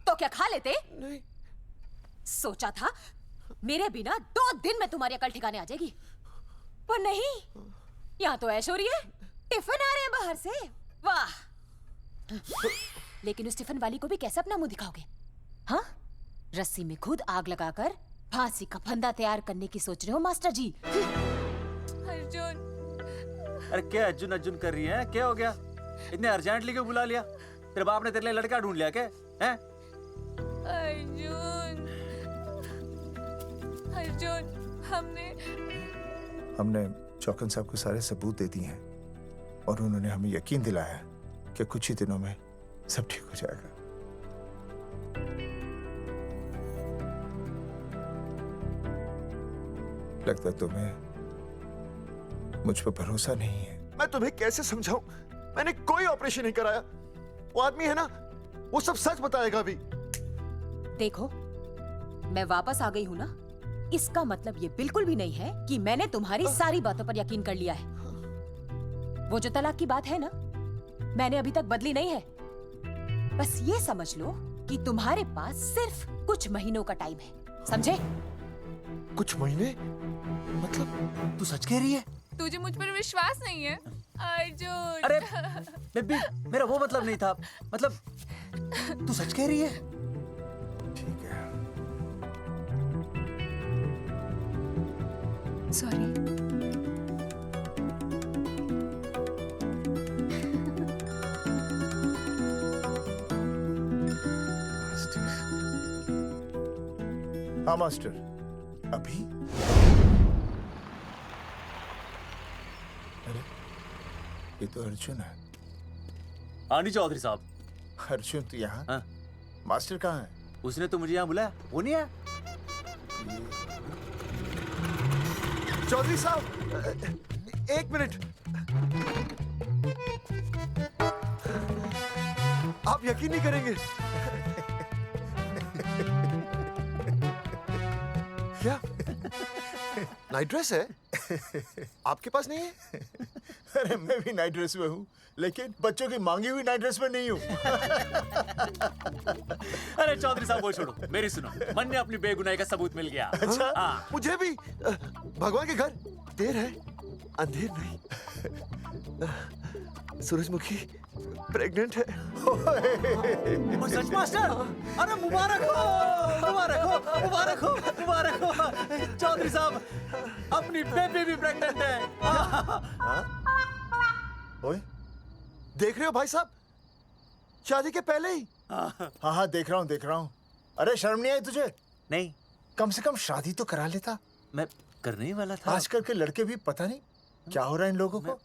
तो क्या खा लेते? नहीं। सोचा था मेरे बिना 2 दिन में तुम्हारी अकल ठिकाने आ जाएगी, पर नहीं, यहाँ तो ऐश हो रही है। टिफिन आ रहे हैं बाहर से, वाह। लेकिन उस टिफिन वाली को भी कैसे अपना मुंह दिखाओगे? हाँ, रस्सी में खुद आग लगाकर फांसी का फंदा तैयार करने की सोच रहे हो मास्टर जी? अर्जुन, अरे क्या अर्जुन अर्जुन कर रही है? क्या हो गया? इतने अर्जेंटली क्यों बुला लिया? तेरे बाप ने तेरे लिए लड़का ढूंढ लिया क्या? हैं? अर्जुन, अर्जुन, हमने चौकन साहब को सारे सबूत दे दिए हैं और उन्होंने हमें यकीन दिलाया कि कुछ ही दिनों में सब ठीक हो जाएगा। लगता है तुम्हें मुझ पर भरोसा नहीं है। मैं तुम्हें कैसे समझाऊं? मैंने कोई ऑपरेशन नहीं कराया। वो आदमी है ना, वो सब सच बताएगा अभी। देखो, मैं वापस आ गई हूँ ना, इसका मतलब ये बिल्कुल भी नहीं है कि मैंने तुम्हारी सारी बातों पर यकीन कर लिया है। वो जो तलाक की बात है ना, मैंने अभी तक बदली नहीं है। बस ये समझ लो कि तुम्हारे पास सिर्फ कुछ महीनों का टाइम है, समझे? कुछ महीने? मतलब तू सच कह रही है? तुझे मुझ पर विश्वास नहीं है अर्जुन? अरे बेबी, मेरा वो मतलब नहीं था। मतलब तू सच कह रही है? ठीक है। सॉरी। हाँ मास्टर, अभी? अरे ये तो अर्जुन है। हाँ नहीं चौधरी साहब। अर्जुन तो यहाँ? हाँ। मास्टर कहाँ है? उसने तो मुझे यहाँ बुलाया, वो नहीं आया। चौधरी साहब, 1 मिनट। आप यकीन नहीं करेंगे। क्या नाइट ड्रेस है? आपके पास नहीं है? अरे मैं भी नाइट ड्रेस में हूँ, लेकिन बच्चों की मांगी हुई नाइट ड्रेस में नहीं हूँ। अरे चौधरी साहब वो छोड़ो, मेरी सुनो। मन ने अपनी बेगुनाही का सबूत मिल गया। अच्छा, हाँ। मुझे भी। भगवान के घर देर है, अंधेर नहीं। सूरजमुखी प्रेग्नेंट है। सच मास्टर? अरे मुबारक हो, मुबारक हो, मुबारक हो, मुबारक हो। चौधरी साहब, अपनी बेबी भी प्रेग्नेंट है। ओए, देख रहे हो भाई साहब? शादी के पहले ही। हाँ हाँ, देख रहा हूँ। अरे शर्म नहीं आई तुझे? नहीं। कम से कम शादी तो करा लेता। मैं करने ही वाला था। आजकल के लड़के भी पता नहीं क्या हो रहा है इन लोगों को।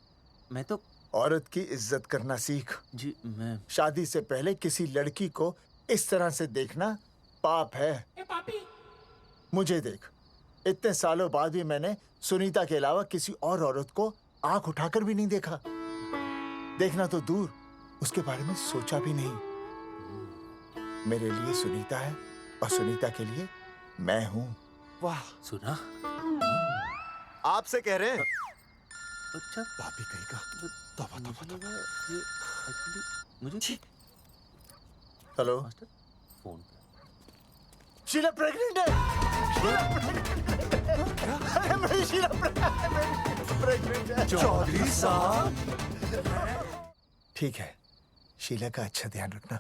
मैं तो औरत की इज्जत करना सीख। जी मैं शादी से पहले किसी लड़की को इस तरह से देखना पाप है। मुझे देख, इतने सालों बाद भी मैंने सुनीता के अलावा किसी और औरत को आंख उठाकर भी नहीं देखा। देखना तो दूर, उसके बारे में सोचा भी नहीं। मेरे लिए सुनीता है और सुनीता के लिए मैं हूँ। वाह, सुना? आपसे कह रहे हैं। अच्छा, भाभी कहेगा। तौबा तौबा तौबा। ये एक्चुअली मुझे hello master phone. Sheela pregnant है। अरे मेरी शीला प्रेग्नेंट है। चौधरी साहब, ठीक है, शीला का अच्छा ध्यान रखना।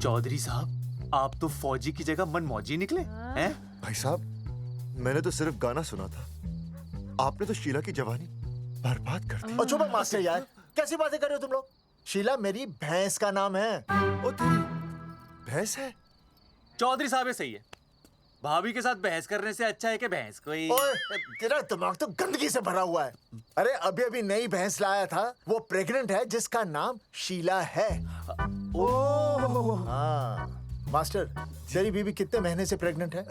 चौधरी साहब, आप तो फौजी की जगह मनमौजी निकले हैं? भाई साहब, मैंने तो सिर्फ गाना सुना था, आपने तो शीला की जवानी बर्बाद कर दी। चुप मास्टर यार, कैसी बातें कर रहे हो तुम लोग? शीला मेरी भैंस का नाम है। ओ तेरी भैंस है? चौधरी साहब ये सही है। भाभी के साथ बहस करने से अच्छा है कि भैंस कोई। ओए, तेरा दिमाग तो गंदगी से भरा हुआ है। अरे अभी अभी नई भैंस लाया था, वो प्रेग्नेंट है जिसका नाम शीला है। ओह हाँ मास्टर, तेरी बीवी कितने महीने से प्रेग्नेंट है?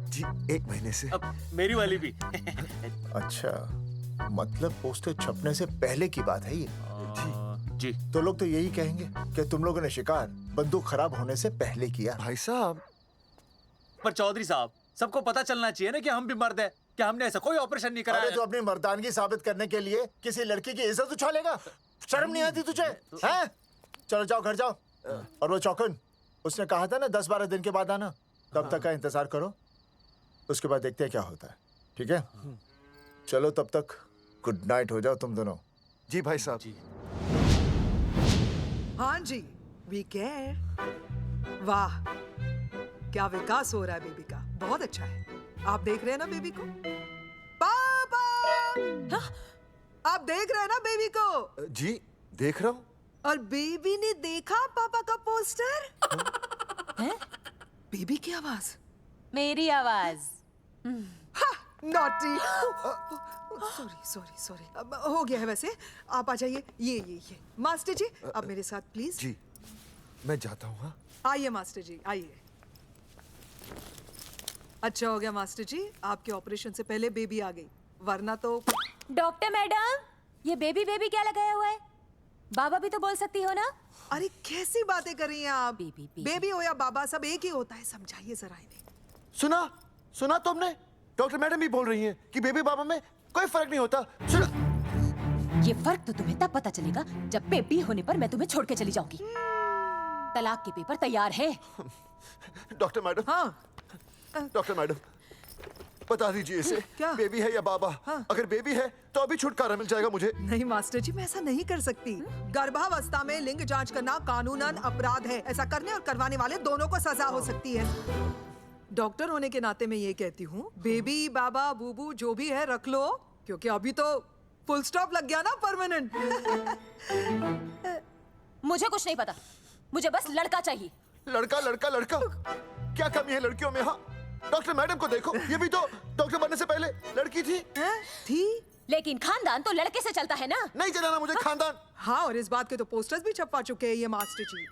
जी 1 महीने से। अब मेरी वाली भी। अच्छा, मतलब पोस्टर छपने से पहले की बात है ये। जी तो लोग तो यही कहेंगे कि तुम लोगों ने शिकार बंदूक खराब होने से पहले किया। भाई साहब, पर चौधरी साहब, सबको पता चलना चाहिए ना कि हम भी मर्द हैं, कि हमने ऐसा कोई ऑपरेशन नहीं अरे कराया। तो अपनी मर्दानगी साबित करने के लिए किसी लड़की की इज्जत उछालेगा? शर्म नहीं आती तुझे? हैं? चलो जाओ, घर जाओ। और वो चौकन, उसने कहा था ना 10-12 दिन के बाद आना, तब तक का इंतजार करो, उसके बाद देखते हैं क्या होता है। ठीक है? चलो तब तक गुड नाइट हो जाओ तुम दोनों। जी भाई साहब। जी। हाँ जी, वी केयर। वाह, क्या विकास हो रहा है बेबी का, बहुत अच्छा है। आप देख रहे हैं ना बेबी को? पापा! आप देख रहे हैं ना बेबी को? जी देख रहा हूँ। और बेबी ने देखा पापा का पोस्टर? हैं? बेबी की आवाज? मेरी आवाज। नॉटी। सॉरी सॉरी सॉरी, अब हो गया है वैसे। आप आ जाइए, ये मास्टर जी आप मेरे साथ प्लीज। जी मैं जाता हूँ। हाँ आइए मास्टर जी, आइए। अच्छा हो गया मास्टर जी, आपके ऑपरेशन से पहले बेबी आ गई, वरना तो। डॉक्टर मैडम, ये बेबी बेबी क्या लगाया हुआ है? बाबा भी तो बोल सकती हो ना? अरे कैसी बातें कर रही हैं आप? बेबी बेबी हो या बाबा, सब एक ही होता है, समझाइए जरा इन्हें। सुना तुमने? डॉक्टर मैडम भी बोल रही हैं कि बेबी बाबा में कोई फर्क नहीं होता। सुना? ये फर्क तो तुम्हें तब पता चलेगा जब बेबी होने पर मैं तुम्हें छोड़ के चली जाऊंगी। तलाक के पेपर तैयार है। Doctor madam. हाँ डॉक्टर मैडम, बता दीजिए इसे, क्या? बेबी है या बाबा? हाँ। अगर बेबी है तो अभी छुटकारा मिल जाएगा मुझे। नहीं मास्टर जी, मैं ऐसा नहीं कर सकती। गर्भावस्था में लिंग जांच करना कानूनन अपराध है। ऐसा करने और करवाने वाले दोनों को सजा हो सकती है। डॉक्टर होने के नाते मैं ये कहती हूँ, बेबी बाबा बूबू जो भी है रख लो, क्योंकि अभी तो फुल स्टॉप लग गया ना परमानेंट। मुझे कुछ नहीं पता, मुझे बस लड़का चाहिए। लड़का लड़का लड़का, क्या कमी है लड़कियों में? हाँ डॉक्टर मैडम को देखो, ये भी तो डॉक्टर बनने से पहले लड़की थी। थी, लेकिन खानदान तो लड़के से चलता है ना। नहीं चलाना मुझे खानदान। हाँ, और इस बात के तो पोस्टर्स भी छपवा चुके हैं ये मास्टर जी।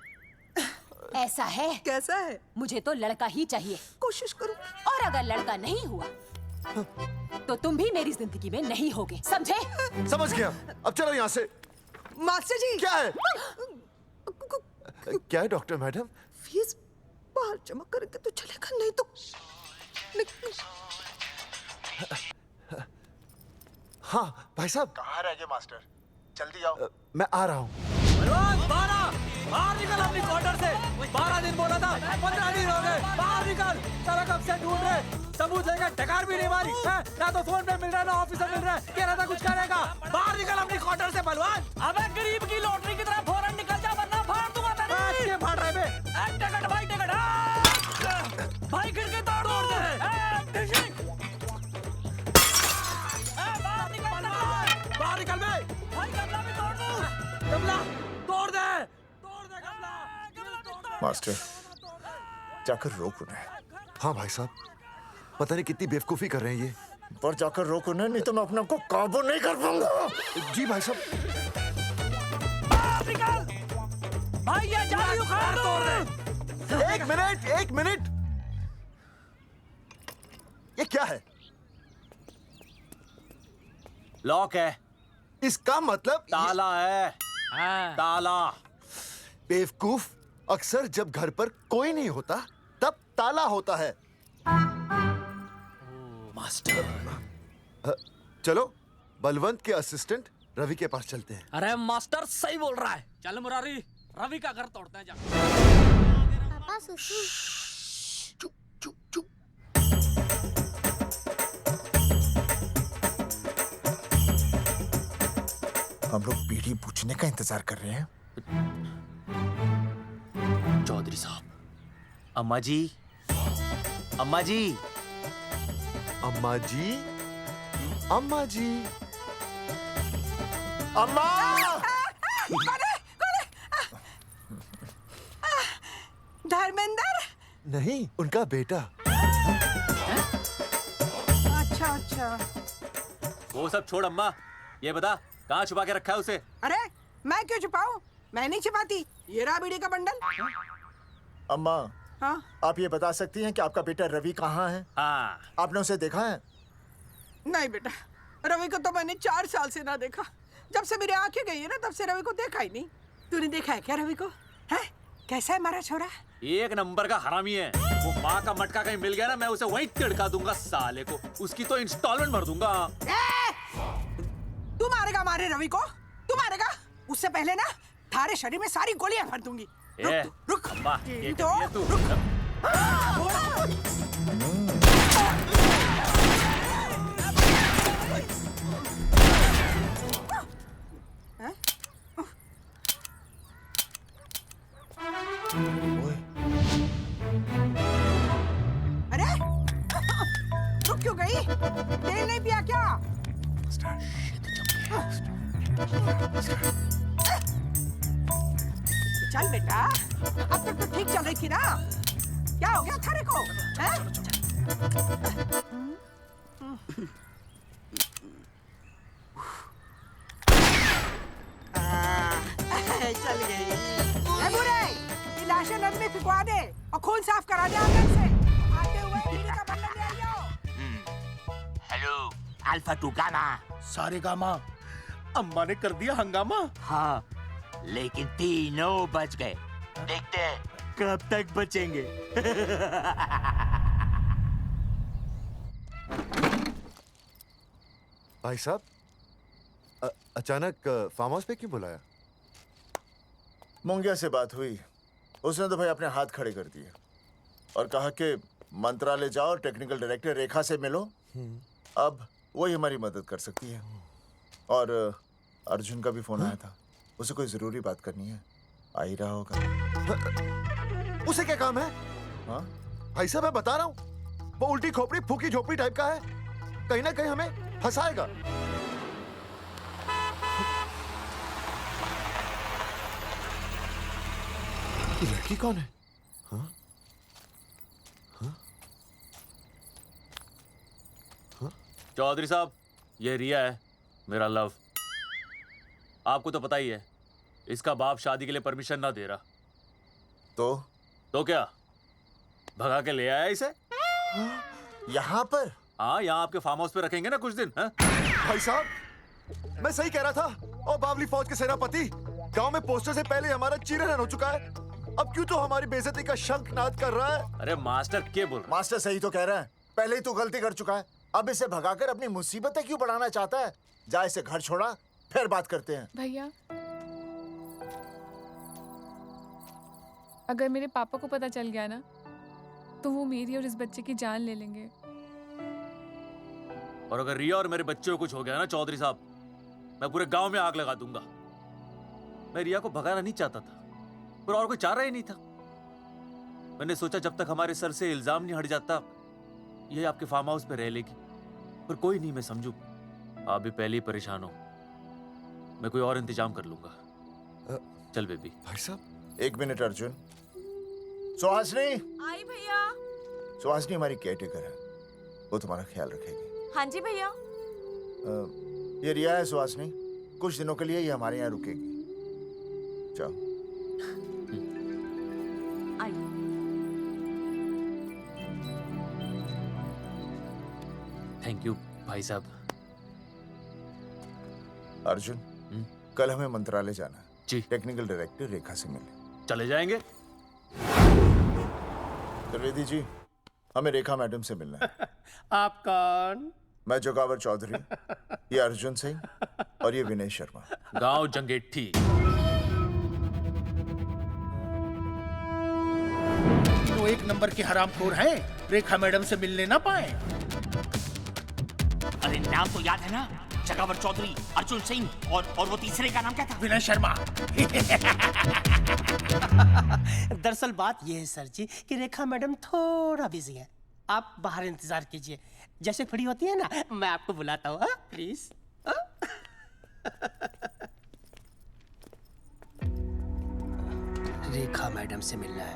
ऐसा है? कैसा है? मुझे तो लड़का ही चाहिए। कोशिश करो। और अगर लड़का नहीं हुआ तो तुम भी मेरी जिंदगी में नहीं होगे, समझे? समझ गया, अब चलो यहाँ से। मास्टर जी। क्या है? क्या है डॉक्टर मैडम? फीस बाहर जमा करके तो चलेगा, नहीं तो हाँ भाई साहब। कहाँ रह गए मास्टर? जल्दी आओ। मैं आ रहा हूँ। बाहर निकल अपनी क्वार्टर से। 12 दिन बोला था, 15 दिन हो गए। बाहर निकल, सारा कब से ढूंढ रहे, सबूत लेकर डकार भी नहीं मारी है? ना तो फोन पे मिल रहा है, ना ऑफिसर मिल रहा है। कह रहा था कुछ करेगा। बाहर निकल अपनी क्वार्टर से बलवान। अबे गरीब की लॉटरी की तरह फौरन निकल जा, वरना फाड़ दूंगा तेरी। क्या फाड़ रहा है बे? टिकट भाई, टिकट। भाई खिड़की तोड़ दे। बाहर निकल बे। भाई गमला भी तोड़ दूं। गमला तोड़ दे। मास्टर जाकर रोक उन्हें। हाँ भाई साहब, पता नहीं कितनी बेवकूफी कर रहे हैं ये। पर जाकर रोक उन्हें, नहीं तो मैं अपने आप को काबू नहीं कर पाऊंगा। जी भाई साहब। भाई ये जाली उखाड़ दो। एक मिनट। ये क्या है? लॉक है। इसका मतलब ताला है। ताला। बेवकूफ, अक्सर जब घर पर कोई नहीं होता तब ताला होता है। मास्टर। चलो बलवंत के असिस्टेंट रवि के पास चलते हैं। अरे मास्टर सही बोल रहा है। चल मुरारी, रवि का घर तोड़ते हैं। जा पापा सुसु। चुप चुप चुप। हम लोग पीढ़ी पूछने का इंतजार कर रहे हैं। चौधरी साहब, अम्मा जी, अम्मा जी, अम्मा जी, अम्मा जी, अम्मा! धर्मेंद्र? नहीं, उनका बेटा। अच्छा अच्छा। वो सब छोड़ अम्मा, ये बता कहाँ छुपा के रखा है उसे? अरे मैं क्यों छुपाऊं? मैं नहीं छुपाती। ये रहा बीड़ी का बंडल। अम्मा, हाँ? आप ये बता सकती हैं कि आपका बेटा रवि कहाँ है? हाँ। आपने उसे देखा है? नहीं बेटा, रवि को तो मैंने 4 साल से ना देखा। जब से मेरी आंखें गई है ना तब से रवि को देखा ही नहीं। तूने देखा है क्या रवि को? है कैसा है हमारा छोरा? एक नंबर का हरामी है। वो माँ का मटका कहीं मिल गया ना, मैं उसे वहीं तिड़का दूंगा साले को। उसकी तो इंस्टॉलमेंट भर दूंगा। तू मारेगा मारे रवि को? तू मारेगा? उससे पहले ना थारे शरीर में सारी गोलियां भर दूंगी। रुक अम्मा, ये तो कर तू। अरे रुक क्यों गई? तेल नहीं पिया क्या? चल बेटा, अब तक तो ठीक चल रही थी ना। क्या हो गया थारे को? चल गई। बुरे, ये लाशें नदी में फिकवा दे और खून साफ करा दे आंगन से। आते हुए बीड़ी का बर्तन ले आओ। Hello alpha two gamma. सारे गामा। अम्मा ने कर दिया हंगामा। हाँ, लेकिन तीनों बच गए। देखते हैं कब तक बचेंगे। भाई साहब, अचानक फार्म हाउस पे क्यों बुलाया? मुंगिया से बात हुई। उसने तो भाई अपने हाथ खड़े कर दिए और कहा कि मंत्रालय जाओ और टेक्निकल डायरेक्टर रेखा से मिलो। अब वही हमारी मदद कर सकती है। और अर्जुन का भी फोन आया था, उसे कोई जरूरी बात करनी है, आ ही रहा होगा। उसे क्या काम है? हाँ भाई साहब, मैं बता रहा हूँ, वो उल्टी खोपड़ी फूकी झोपड़ी टाइप का है, कहीं ना कहीं हमें फंसाएगा। ये लड़की कौन है? हाँ? हाँ? हाँ? चौधरी साहब, ये रिया है, मेरा लव। आपको तो पता ही है, इसका बाप शादी के लिए परमिशन ना दे रहा। तो क्या भगा के ले आया इसे? यहाँ पर? हाँ, यहाँ आपके फार्म हाउस पे रखेंगे ना कुछ दिन। भाई साहब, मैं सही कह रहा था। और बावली फौज के सेनापति, गांव में पोस्टर से पहले हमारा चीरहरण हो चुका है। अब क्यों तो हमारी बेइज्जती का शंखनाद कर रहा है? अरे मास्टर क्या बोल रहा है? मास्टर सही तो कह रहा है, पहले ही तो गलती कर चुका है। अब इसे भगाकर अपनी मुसीबतें क्यों बढ़ाना चाहता है? जा इसे घर छोड़ा, फिर बात करते हैं। भैया, अगर मेरे पापा को पता चल गया ना, तो वो मेरी और इस बच्चे की जान ले लेंगे। और अगर रिया और मेरे बच्चे को कुछ हो गया ना चौधरी साहब, मैं पूरे गांव में आग लगा दूंगा। मैं रिया को भगाना नहीं चाहता था, पर और कोई चाह रहा ही नहीं था। मैंने सोचा जब तक हमारे सर से इल्जाम नहीं हट जाता, ये आपके फार्म हाउस पे रह लेगी। पर कोई नहीं, मैं समझू आप भी पहले ही परेशान हो, मैं कोई और इंतजाम कर लूंगा। चल बेबी। भाई साहब, 1 मिनट अर्जुन। सुहासनी। आई भैया। सुहासनी हमारी केयरटेकर है, वो तुम्हारा ख्याल रखेगी। हाँ जी भैया। ये रिया है सुहासनी, कुछ दिनों के लिए ये हमारे यहाँ रुकेगी। जाओ। थैंक यू भाई साहब। अर्जुन, कल हमें मंत्रालय जाना है जी। टेक्निकल डायरेक्टर रेखा से मिले। चले जाएंगे। त्रिवेदी जी, हमें रेखा मैडम से मिलना है। आप कौन? मैं जोगावर चौधरी, ये अर्जुन सिंह और ये विनय शर्मा। गांव जंगेठी। तो 1 नंबर के हरामखोर हैं, रेखा मैडम से मिलने ना पाए। अरे नाम तो याद है ना, जगावर चौधरी, अर्जुन सिंह और वो तीसरे का नाम क्या था? विनय शर्मा। दरअसल बात यह है सर जी कि रेखा मैडम थोड़ा बिजी है, आप बाहर इंतजार कीजिए। जैसे फ्री होती है ना, मैं आपको बुलाता हूँ, प्लीज। रेखा मैडम से मिलना है।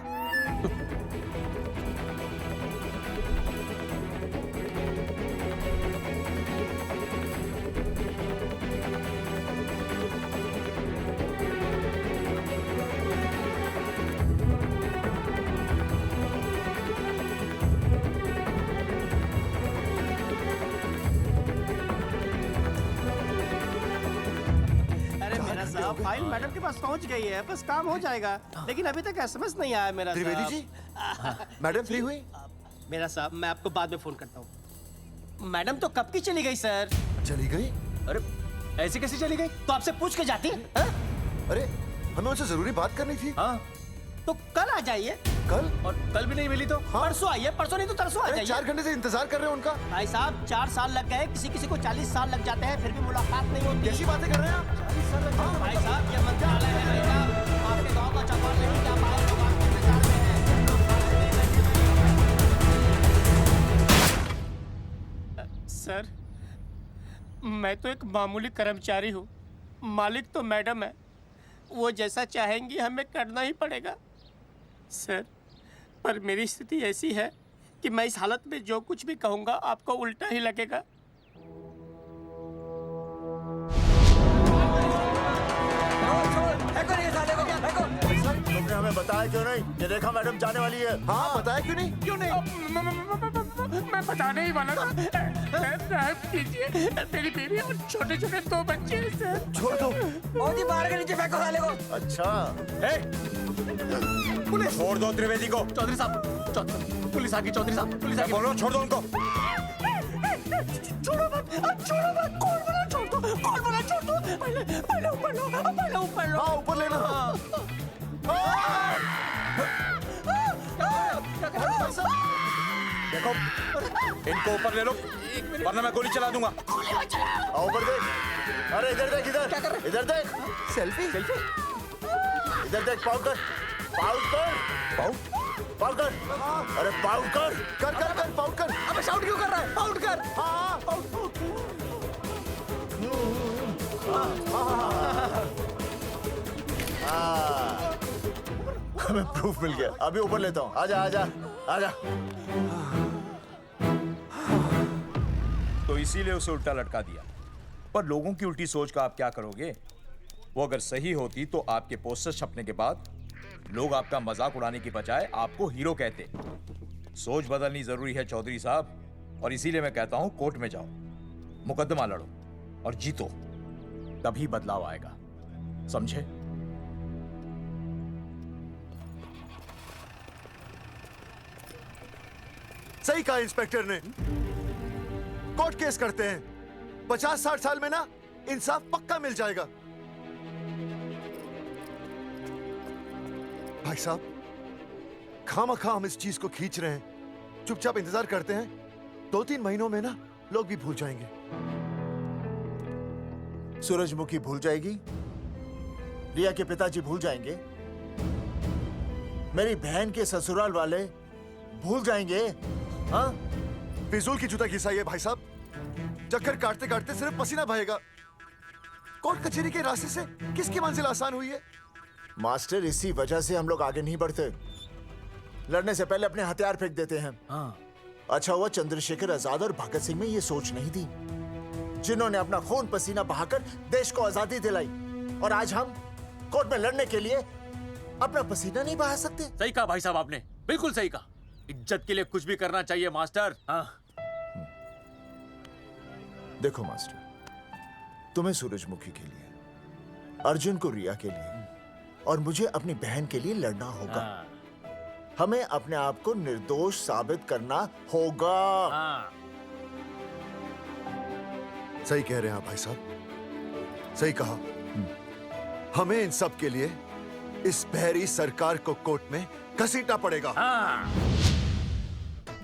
फाइल मैडम के पास पहुंच गई है, बस काम हो जाएगा। लेकिन अभी तक एसएमएस नहीं आया मेरा त्रिवेदी साहब। जी, मैडम फ्री हुई? मेरा साहब, मैं आपको बाद में फोन करता हूँ। मैडम तो कब की चली गई सर। चली गई? अरे ऐसे कैसे चली गई? तो आपसे पूछ के जाती। अरे हमें उनसे जरूरी बात करनी थी। हाँ तो कल आ जाइए। कल? और कल भी नहीं मिली तो? हाँ? परसों आइए, परसों नहीं तो तरसों आ जाइए। 4 घंटे से इंतजार कर रहे हैं उनका। भाई साहब 4 साल लग गए, किसी किसी को 40 साल लग जाते हैं, फिर भी मुलाकात नहीं होती। कैसी बातें कर रहे हैं आप? 40 साल लग गए। भाई साहब ये मंत्रालय है भाई साहब, आपके गांव का चौपाल नहीं क्या पाए लोग आपके इंतजार में हैं। सर मैं तो एक मामूली कर्मचारी हूँ, मालिक तो मैडम है, वो जैसा चाहेंगी हमें करना ही पड़ेगा। सर पर मेरी स्थिति ऐसी है कि मैं इस हालत में जो कुछ भी कहूँगा आपको उल्टा ही लगेगा। तुमने हमें बताया क्यों नहीं? ये रेखा मैडम जाने वाली है। हाँ बताया क्यों नहीं? क्यों नहीं? मैं बताने ही वाला था। माफ कीजिए, मेरी बीवी और छोटे छोटे 2 बच्चे हैं सर। छोड़ दो। मोदी बाहर के नीचे फेंको साले को। अच्छा पुलिस छोड़ दो त्रिवेदी को। चौधरी साहब, पुलिस आ गई। चौधधरी साहब, पुलिस आ गई। बोलो छोड़ दो उनको। छोड़ो मत, कौन बोला छोड़ दो, कौन बोला छोड़ दो? पहले ऊपर लो, पहले ऊपर लो। हाँ ऊपर लेना। देखो इनको ऊपर ले लो वरना मैं गोली चला दूंगा। आओ ऊपर देख। अरे इधर देख, इधर इधर देख। Selfie selfie. इधर देख, पाउट कर, पाउट कर, पाउट कर। अरे पाउट कर, कर कर कर, पाउट कर। अबे शाउट क्यों कर रहा है? पाउट कर। हाँ पाउट। हमें प्रूफ मिल गया। अभी ऊपर लेता हूँ। आजा आजा आजा। तो इसीलिए उसे उल्टा लटका दिया। पर लोगों की उल्टी सोच का आप क्या करोगे? वो अगर सही होती तो आपके पोस्टर छपने के बाद लोग आपका मजाक उड़ाने की बजाय आपको हीरो कहते। सोच बदलनी जरूरी है चौधरी साहब, और इसीलिए मैं कहता हूं कोर्ट में जाओ, मुकदमा लड़ो और जीतो, तभी बदलाव आएगा। समझे? सही कहा इंस्पेक्टर ने। कोर्ट केस करते हैं, 50-60 साल में ना इंसाफ पक्का मिल जाएगा। भाई साहब खामखा हम इस चीज को खींच रहे हैं। चुपचाप इंतजार करते हैं, 2-3 महीनों में ना लोग भी भूल जाएंगे। सूरजमुखी भूल जाएगी, रिया के पिताजी भूल जाएंगे, मेरी बहन के ससुराल वाले भूल जाएंगे। हाँ फिजूल की जूता घिसाई है भाई साहब। चक्कर काटते काटते सिर्फ पसीना बहेगा। कोर्ट कचहरी के रास्ते से किसकी मंजिल आसान हुई है? मास्टर इसी वजह से हम लोग आगे नहीं बढ़ते, लड़ने से पहले अपने हथियार फेंक देते हैं। हाँ। अच्छा हुआ चंद्रशेखर आजाद और भगत सिंह में ये सोच नहीं थी, जिन्होंने अपना खून पसीना बहाकर देश को आजादी दिलाई, और आज हम कोर्ट में लड़ने के लिए अपना पसीना नहीं बहा सकते। सही कहा भाई साहब आपने, बिल्कुल सही कहा। इज्जत के लिए कुछ भी करना चाहिए मास्टर। हाँ। देखो मास्टर, तुम्हें सूरजमुखी के लिए, अर्जुन को रिया के लिए, और मुझे अपनी बहन के लिए लड़ना होगा। हाँ। हमें अपने आप को निर्दोष साबित करना होगा। हाँ। सही कह रहे हैं आप भाई साहब, सही कहा। हमें इन सब के लिए इस बहरी सरकार को कोर्ट में घसीटना पड़ेगा। हाँ।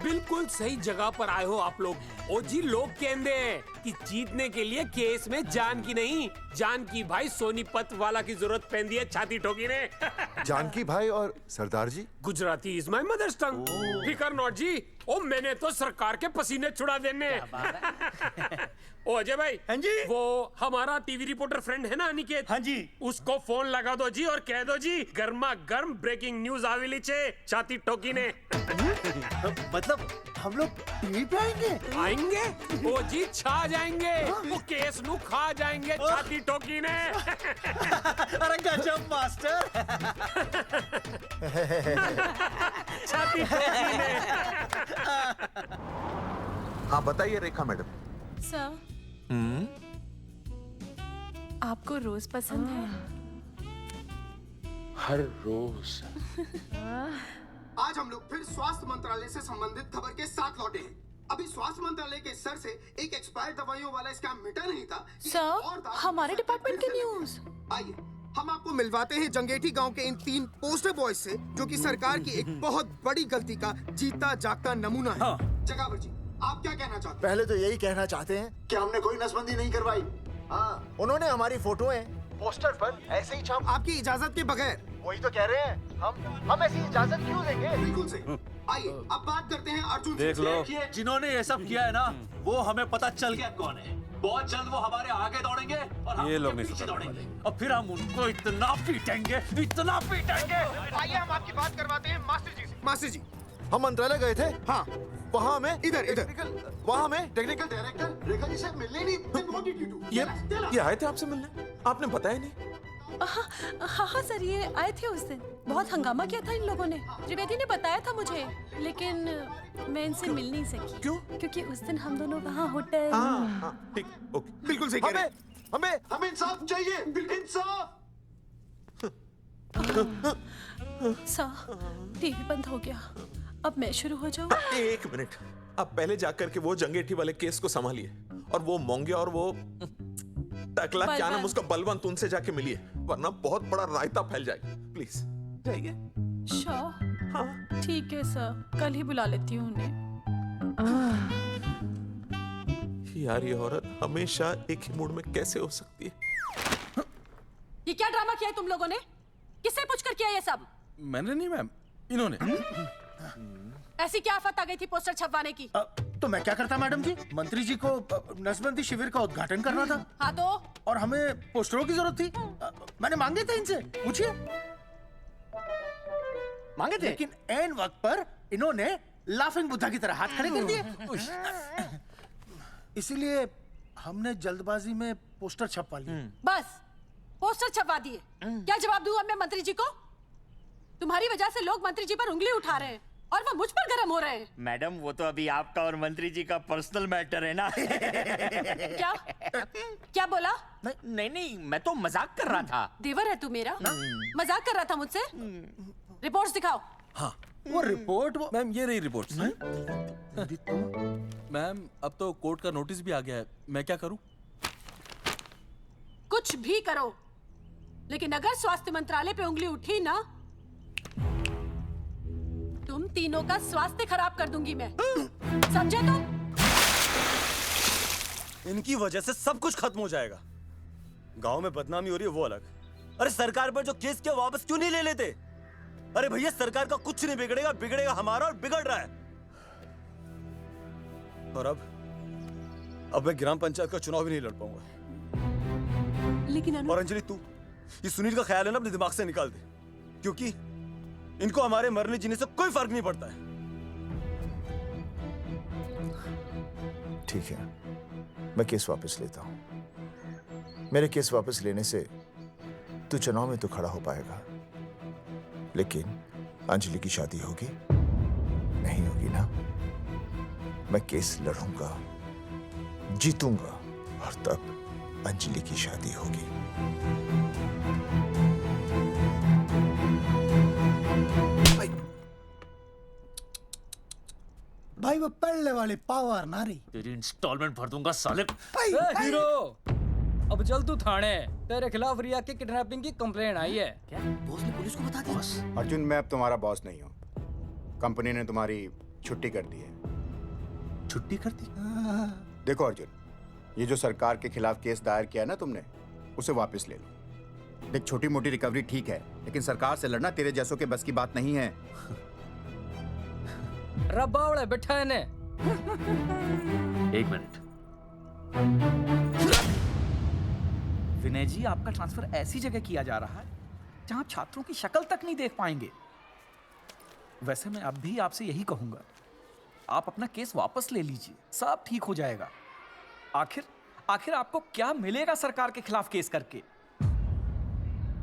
बिल्कुल सही जगह पर आए हो आप लोग। ओ जी लोग कहते हैं कि जीतने के लिए केस में जान की नहीं, जान की भाई सोनीपत वाला की जरूरत पैंदी है छाती ठोकी ने। जानकी भाई और सरदार जी, गुजराती इज माय मदर्स टंग। फिकर नॉट जी। ओ मैंने तो सरकार के पसीने छुड़ा देने। ओ अजय भाई। हाँ जी। वो हमारा टीवी रिपोर्टर फ्रेंड है ना अनिकेत। हाँ जी। उसको फोन लगा दो जी और कह दो जी गर्मा गर्म ब्रेकिंग न्यूज आवेली छे छाती ठोकी ने। मतलब हम लोग टीवी पे आएंगे? ओ जी छा जाएंगे। वो केस नु खा जाएंगे छाती ठोकी ने। अरे गजब मास्टर। छाती ठोकी ने। हाँ बताइए रेखा मैडम। सर आपको रोज पसंद है? हर रोज। आज हम लोग फिर स्वास्थ्य मंत्रालय से संबंधित खबर के साथ लौटे हैं। अभी स्वास्थ्य मंत्रालय के सर से एक एक्सपायर्ड दवाइयों वाला स्कैम मिटा नहीं था। सर, हमारे डिपार्टमेंट की न्यूज़। आइए हम आपको मिलवाते हैं जंगेठी गांव के इन 3 पोस्टर बॉयज से, जो कि सरकार की एक बहुत बड़ी गलती का जीता जागता नमूना है। जगावर जी, आप क्या कहना चाहते हैं? पहले तो यही कहना चाहते हैं कि हमने कोई नसबंदी नहीं करवाई। हाँ, उन्होंने हमारी फोटोएं पोस्टर पर ऐसे ही छाप, आपकी इजाजत के बगैर। वही तो कह रहे हैं, हम ऐसी इजाजत क्यों देंगे? बिल्कुल सही। आइए अब बात करते हैं अर्जुन देख से। लो, जिन्होंने ये सब किया है ना, वो हमें पता चल गया कौन है। बहुत जल्द वो हमारे आगे दौड़ेंगे और हम ये लोग उनके नहीं पीछे समझ दौड़ेंगे, और फिर हम उनको इतना पीटेंगे, इतना पीटेंगे। आइए हम आपकी बात करवाते हैं मास्टर जी से। मास्टर जी, हम मंत्रालय गए थे। हाँ, वहाँ हमें इधर वहाँ हमें टेक्निकल डायरेक्टर रेखा जी से मिलने नहीं। Then what did you do? ये आए थे आपसे मिलने, आपने बताया नहीं। हाँ सर, ये आए थे उस दिन। बहुत हंगामा किया था इन लोगों ने। त्रिवेदी ने बताया था मुझे, लेकिन मैं इनसे मिल नहीं सकी। क्यों? क्योंकि उस दिन हम दोनों वहाँ होटल। ठीक, ओके। बिल्कुल सही कह रहे हैं। हमें इंसाफ चाहिए, इंसाफ। सर, टीवी बंद हो गया। अब मैं शुरू हो जाऊँ? एक मिनट, अब पहले जाकर के वो जंगेठी वाले केस को संभालिए, और वो मोंगे और वो टकला, क्या नाम उसका, बलवंत, उनसे जाके मिलिए, वरना बहुत बड़ा रायता फैल जाएगा। प्लीज जाइए। श्योर? हाँ ठीक है सर, कल ही बुला लेती हूँ उन्हें। यार ये औरत हमेशा एक ही मूड में कैसे हो सकती है? ये क्या ड्रामा किया है तुम लोगों ने? किससे पूछकर किया ये सब? मैंने नहीं मैम, इन्होंने। ऐसी क्या आफत आ गई थी पोस्टर छपवाने की? तो मैं क्या करता मैडम जी? मंत्री जी को नसबंदी शिविर का उद्घाटन करना था। हाँ तो? और हमें पोस्टरों की जरूरत थी। मैंने मांगे थे इनसे, पूछिए। मांगे थे, लेकिन ऐन वक्त पर इन्होंने लाफिंग बुद्धा की तरह हाथ खड़े कर दिए। इसीलिए हमने जल्दबाजी में पोस्टर छपवा लिए। बस पोस्टर छपवा दिए। क्या जवाब दूं अब मैं मंत्री जी को? तुम्हारी वजह से लोग मंत्री जी पर उंगली उठा रहे हैं और वो मुझ पर गर्म हो रहे हैं। मैडम, वो तो अभी आपका और मंत्री जी का पर्सनल मैटर है ना। क्या क्या बोला? नहीं, मैं तो मजाक कर रहा था। देवर है तू मेरा? मजाक कर रहा था मुझसे? रिपोर्ट्स दिखाओ। हाँ, वो रिपोर्ट, वो मैम ये रही रिपोर्ट्स। मैम अब तो कोर्ट का नोटिस भी आ गया है, मैं क्या करूं? कुछ भी करो, लेकिन अगर स्वास्थ्य मंत्रालय पे उंगली उठी ना, तुम तीनों का स्वास्थ्य खराब कर दूंगी मैं। समझे तुम? इनकी वजह से सब कुछ खत्म हो जाएगा। गांव में बदनामी हो रही है वो अलग, अरे सरकार पर जो केस किया वापस क्यों नहीं ले लेते? अरे भैया, सरकार का कुछ नहीं बिगड़ेगा, बिगड़ेगा हमारा, और बिगड़ रहा है। और अब मैं ग्राम पंचायत का चुनाव भी नहीं लड़ पाऊंगा। लेकिन और अंजलि, तू ये सुनील का ख्याल है ना, अपने दिमाग से निकाल दे, क्योंकि इनको हमारे मरने जीने से कोई फर्क नहीं पड़ता है। ठीक है, मैं केस वापस लेता हूं। मेरे केस वापस लेने से तू चुनाव में तो खड़ा हो पाएगा, लेकिन अंजलि की शादी होगी नहीं होगी ना? मैं केस लड़ूंगा, जीतूंगा, और तब अंजलि की शादी होगी। भाई वो पहले वाली पावर नारी। तेरी इंस्टॉलमेंट भर दूंगा साले। हीरो, अब चल तू थाने। तेरे खिलाफ रिया की किडनैपिंग की कंप्लेंट आई है। क्या बॉस ने पुलिस को बता दिया? अर्जुन, मैं अब तुम्हारा बॉस नहीं हूँ। कंपनी ने तुम्हारी छुट्टी कर दी है। छुट्टी कर दी? देखो अर्जुन, ये जो सरकार के खिलाफ केस दायर किया ना तुमने, उसे वापस ले लो। देख, छोटी मोटी रिकवरी ठीक है, लेकिन सरकार से लड़ना तेरे जैसों के बस की बात नहीं है। रबावड़े बैठा है ने। एक मिनट। विनय जी, आपका ट्रांसफर ऐसी जगह किया जा रहा है जहां छात्रों की शक्ल तक नहीं देख पाएंगे। वैसे मैं अब भी आपसे यही कहूंगा, आप अपना केस वापस ले लीजिए, सब ठीक हो जाएगा। आखिर आपको क्या मिलेगा सरकार के खिलाफ केस करके?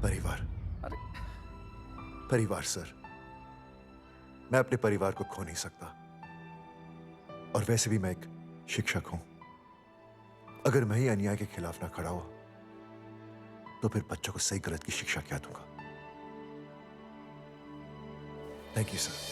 परिवार। परिवार सर, मैं अपने परिवार को खो नहीं सकता, और वैसे भी मैं एक शिक्षक हूं। अगर मैं ही अन्याय के खिलाफ ना खड़ा हुआ तो फिर बच्चों को सही गलत की शिक्षा क्या दूंगा? Thank you sir.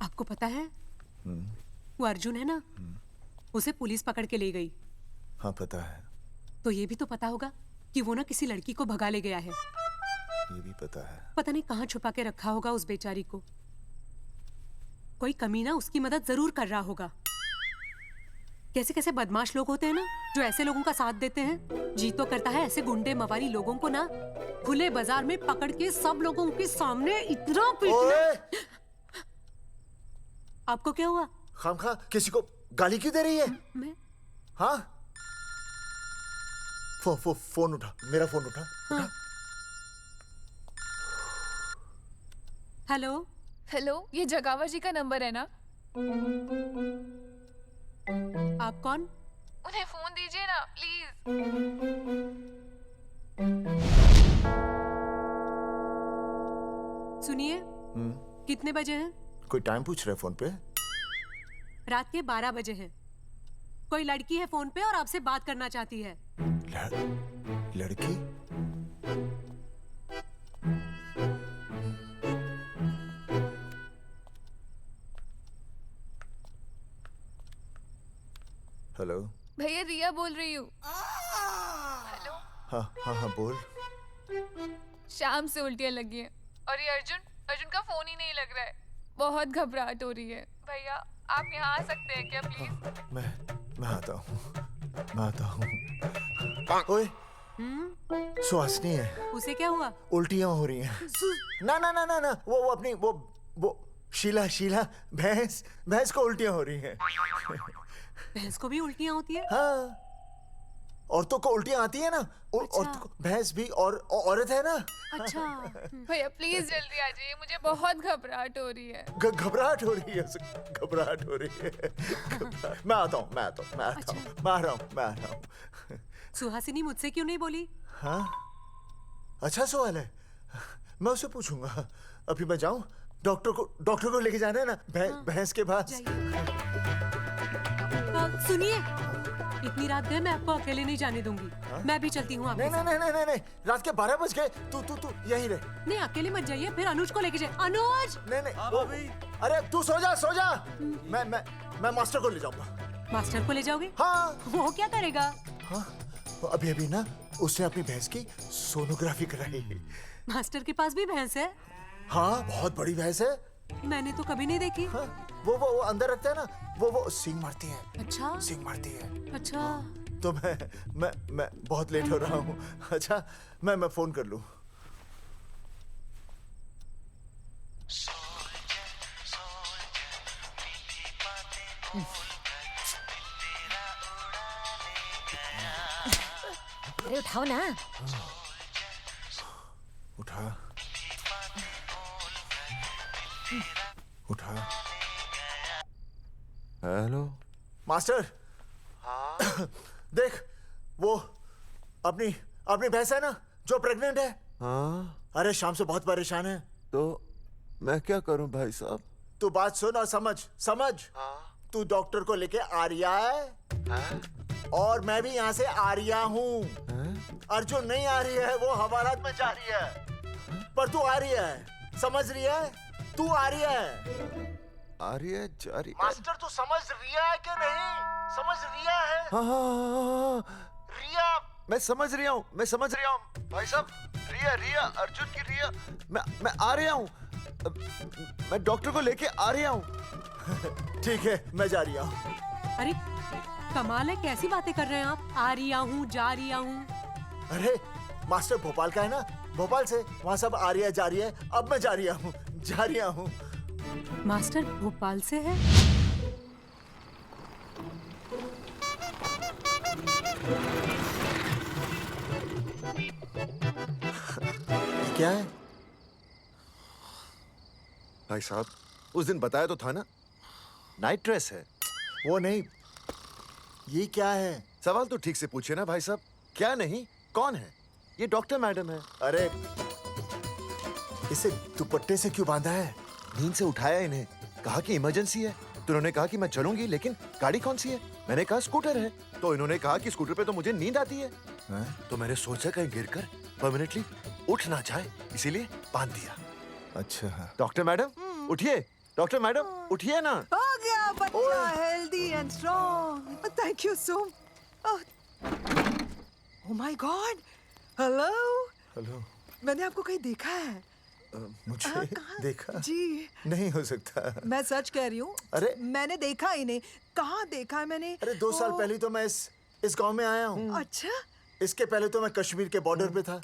आपको पता है वो अर्जुन है ना, उसे पुलिस पकड़ के ले गई। हाँ पता है। तो ये भी तो पता होगा कि वो ना किसी लड़की को भगा ले गया है। ये भी पता है। पता नहीं कहाँ छुपा के रखा होगा उस बेचारी को। कोई कमीना उसकी मदद जरूर कर रहा होगा। कैसे कैसे बदमाश लोग होते हैं ना जो ऐसे लोगों का साथ देते हैं। जी तो करता है ऐसे गुंडे मवाली लोगों को ना खुले बाजार में पकड़ के सब लोगों के सामने इतना पीटना। आपको क्या हुआ? खामखा किसी को गाली क्यों दे रही है? मैं? हाँ? फोन उठा, मेरा फोन उठा। हाँ। हेलो हेलो, ये जगावर जी का नंबर है ना? आप कौन? उन्हें फोन दीजिए ना प्लीज। सुनिए, कितने बजे हैं? कोई टाइम पूछ रहे फोन पे? रात के 12 बजे हैं। कोई लड़की है फोन पे और आपसे बात करना चाहती है। लड़की? हेलो भैया रिया बोल रही हूँ। हेलो। हाँ हाँ हाँ बोल। शाम से उल्टियाँ लगी हैं और ये अर्जुन का फोन ही नहीं लग रहा है। बहुत घबराहट हो रही है। भैया आप यहाँ आ सकते हैं क्या प्लीज? मैं आता हूँ। ओए सुहासिनी है। उसे क्या हुआ? उल्टियाँ हो रही हैं। ना ना ना ना ना वो अपनी वो शीला भैंस को उल्टियाँ हो रही हैं। भैंस को भी उल्टियाँ होती है? हाँ औरतों को उल्टियाँ आती है ना। औरतों को भैंस भी और औरत है ना। अच्छा भैया प्लीज जल्दी आ जाइए, मुझे बहुत घबराहट हो रही है। घबराहट हो रही है। मैं आता हूँ। मैं आ रहा हूँ। सुहासिनी मुझसे क्यों नहीं बोली? हाँ अच्छा सवाल है, मैं उसे पूछूंगा। अभी मैं जाऊँ? डॉक्टर को लेके जाना है ना भैंस के पास। सुनिए, इतनी रात गए मैं आपको अकेले नहीं जाने दूंगी। मैं भी चलती हूँ आपके साथ। नहीं रात के 12 बज गए। तू यहीं रह। नहीं अकेले मत जाइए, फिर अनुज को लेके जाइए। अनुज! नहीं अरे तू सो जा। मैं मास्टर को ले जाऊंगा। मास्टर को ले जाओगे? हाँ। वो क्या करेगा? हाँ अभी ना उसने अपनी भैंस की सोनोग्राफी कराई। मास्टर के पास भी भैंस है? हाँ बहुत बड़ी भैंस है। मैंने तो कभी नहीं देखी। हाँ, वो अंदर रखता है ना, वो सींग मारती है। अच्छा सींग मारती है। अच्छा तो मैं बहुत लेट हो रहा हूँ। अच्छा मैं फोन कर लूँ। अरे उठाओ ना। उठा। Hello master. हाँ देख वो अपनी भैंस है ना जो प्रेग्नेंट है। हाँ अरे शाम से बहुत परेशान है। तो मैं क्या करूं भाई साहब? तू बात सुन और समझ। तू डॉक्टर को लेके आ रिया है और मैं भी यहाँ से आ रिया हूँ। अर्जुन नहीं आ रही है, वो हवालात में जा रही है, पर तू आ रही है। समझ रही है? तू आ रही है। आ रही है जा रही है। मास्टर तू समझ रिया है कि नहीं? समझ रिया है? हाँ। रिया मैं समझ रहा हूँ भाई साहब। रिया अर्जुन की रिया। मैं आ रहा हूँ। मैं डॉक्टर को लेके आ रहा हूँ। ठीक है मैं जा रहा हूँ। अरे कमाल है, कैसी बातें कर रहे हैं आप? आ रिया हूँ जा रिया हूँ। अरे मास्टर भोपाल का है ना, भोपाल से वहाँ सब आ रही है जा रही है। अब मैं जा रहा हूँ। मास्टर भोपाल से है? क्या है भाई साहब? उस दिन बताया तो था ना, नाइट ड्रेस है। वो नहीं, ये क्या है? सवाल तो ठीक से पूछे ना भाई साहब। क्या नहीं, कौन है? ये डॉक्टर मैडम है। अरे इसे दुपट्टे से क्यों बांधा है? नींद से उठाया इन्हें, कहा कि इमरजेंसी है, तो इन्होंने कहा कि मैं चलूंगी, लेकिन गाड़ी कौन सी है? मैंने कहा स्कूटर है, तो इन्होंने कहा कि स्कूटर पे तो मुझे नींद आती है। तो मैंने सोचा कहीं गिरकर परमानेंटली उठ ना जाए, इसीलिए बांध दिया। अच्छा डॉक्टर मैडम उठिए, डॉक्टर मैडम उठिए ना। हो गया बच्चा healthy and strong. Thank you so. Oh my God, hello. Hello. मैंने आपको कहीं देखा है? मुझे देखा? जी नहीं हो सकता। मैं सच कह रही हूँ। अरे मैंने देखा ही नहीं। कहाँ देखा है मैंने? अरे 2 साल पहले तो मैं इस गांव में आया हूँ। अच्छा। इसके पहले तो मैं कश्मीर के बॉर्डर पे था,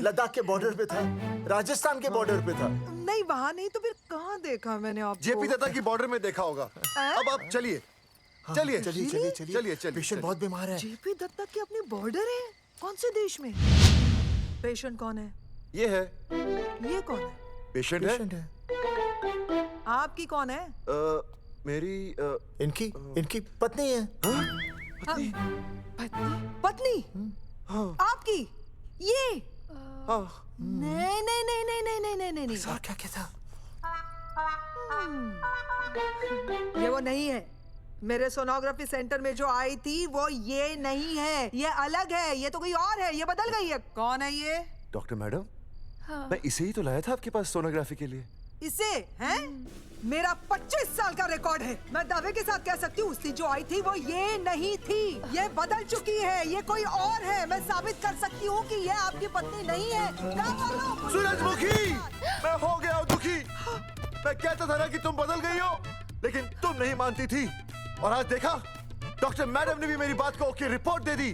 लद्दाख के बॉर्डर पे था, राजस्थान के बॉर्डर पे था। नहीं वहाँ नहीं तो फिर कहाँ देखा मैंने आपको? जेपी दत्ता की बॉर्डर में देखा होगा। अब आप चलिए चलिए चलिए, चलिए चलिए, चलिए चलिए। पेशेंट बहुत बीमार है। जेपी दत्ता की अपनी बॉर्डर है? कौन से देश में? पेशेंट कौन है? ये है। ये कौन है? पेशेंट है। आपकी कौन है? मेरी इनकी पत्नी है। पत्नी? आपकी? ये? नहीं नहीं नहीं नहीं नहीं नहीं नहीं नहीं। सर क्या कहता? ये वो नहीं है। मेरे सोनोग्राफी सेंटर में जो आई थी वो ये नहीं है, ये अलग है, ये तो कोई और है, ये बदल गई है। कौन है ये? डॉक्टर मैडम, हाँ। मैं इसे ही तो लाया था आपके पास सोनोग्राफी के लिए। इसे हैं? मेरा 25 साल का रिकॉर्ड है। मैं दावे के साथ कह सकती हूँ उसकी जो आई थी वो ये नहीं थी, ये बदल चुकी है, ये कोई और है। मैं साबित कर सकती हूँ कि ये आपकी पत्नी नहीं है। सूरजमुखी, मैं हो गया हूँ दुखी। मैं कहता था ना कि तुम बदल गई हो, लेकिन तुम नहीं मानती थी। और आज देखा, डॉक्टर मैडम ने भी मेरी बात को ओके रिपोर्ट दे दी।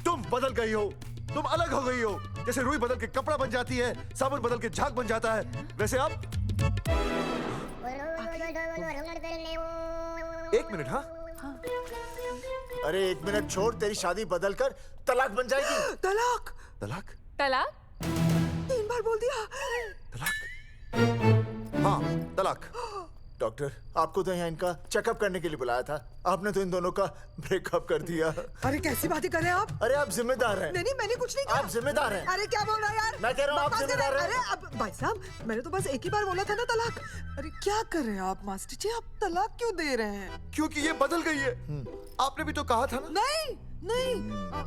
तुम बदल गई हो, तुम अलग हो गई हो। जैसे रुई बदल के कपड़ा बन जाती है, साबुन बदल के झाग बन जाता है, वैसे अब। एक मिनट। हाँ अरे 1 मिनट छोड़, तेरी शादी बदल कर तलाक बन जाएगी। तलाक? तलाक? तलाक? 3 बार बोल दिया। हाँ तलाक। डॉक्टर, आपको तो यहाँ इनका चेकअप करने के लिए बुलाया था, आपने तो इन दोनों का ब्रेकअप कर दिया। अरे कैसी बातें कर रहे हैं आप? अरे आप जिम्मेदार हैं। नहीं मैंने कुछ नहीं कहा। आप जिम्मेदार हैं। अरे क्या बोल रहा है यार? मैं कह रहा हूँ आप जिम्मेदार हैं। अरे अब भाई साहब, मैंने तो बस एक ही बार बोला था ना तलाक। अरे क्या कर रहे हैं आप मास्टर जी? आप तलाक क्यों दे रहे हैं? क्योंकि ये बदल गई है। आपने भी तो कहा था ना। नहीं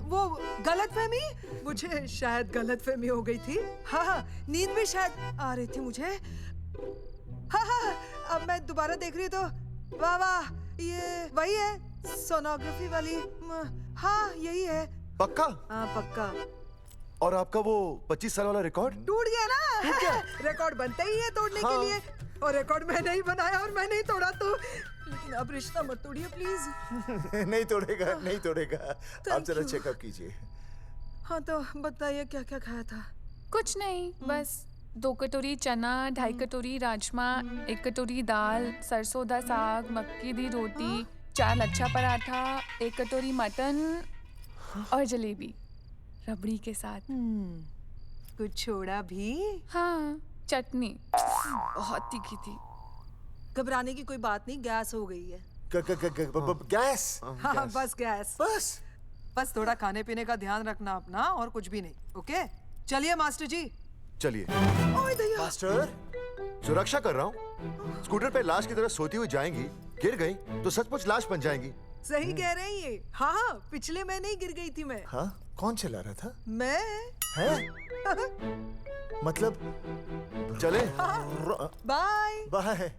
वो गलतफहमी, मुझे शायद गलतफहमी हो गई थी। हाँ नींद भी शायद आ रही थी मुझे। हाँ अब मैं दोबारा देख रही तो वाह वाह, ये वही है सोनोग्राफी वाली। हाँ यही है। पक्का? हाँ पक्का। और आपका वो 25 साल वाला रिकॉर्ड टूट गया ना? रिकॉर्ड बनते ही है तोड़ने के लिए, और रिकॉर्ड मैंने ही बनाया और मैंने ही तोड़ा। तो लेकिन अब रिश्ता मत तोड़िए प्लीज। नहीं तोड़ेगा, नहीं तोड़ेगा। आप जरा चेकअप कीजिए। हाँ तो बताइए क्या क्या खाया था? कुछ नहीं, बस 2 कटोरी चना, 2.5 कटोरी राजमा, 1 कटोरी दाल, सरसों दा साग, मक्की दी रोटी, 4 लच्छा पराठा, 1 कटोरी मटन और जलेबी रबड़ी के साथ। कुछ छोड़ा भी? हाँ चटनी बहुत तीखी थी। घबराने की कोई बात नहीं, गैस हो गई है। गैस? हाँ बस गैस। बस थोड़ा खाने पीने का ध्यान रखना अपना, और कुछ भी नहीं। ओके चलिए मास्टर जी। चलिए। मास्टर, सुरक्षा कर रहा हूँ। स्कूटर पे लाश की तरह सोती हुई जाएंगी, गिर गई तो सचमुच लाश बन जाएंगी। सही कह रहे हैं ये। हाँ पिछले महीने ही गिर गई थी मैं। हाँ कौन चला रहा था? मैं। है? मतलब चले? Bye bye.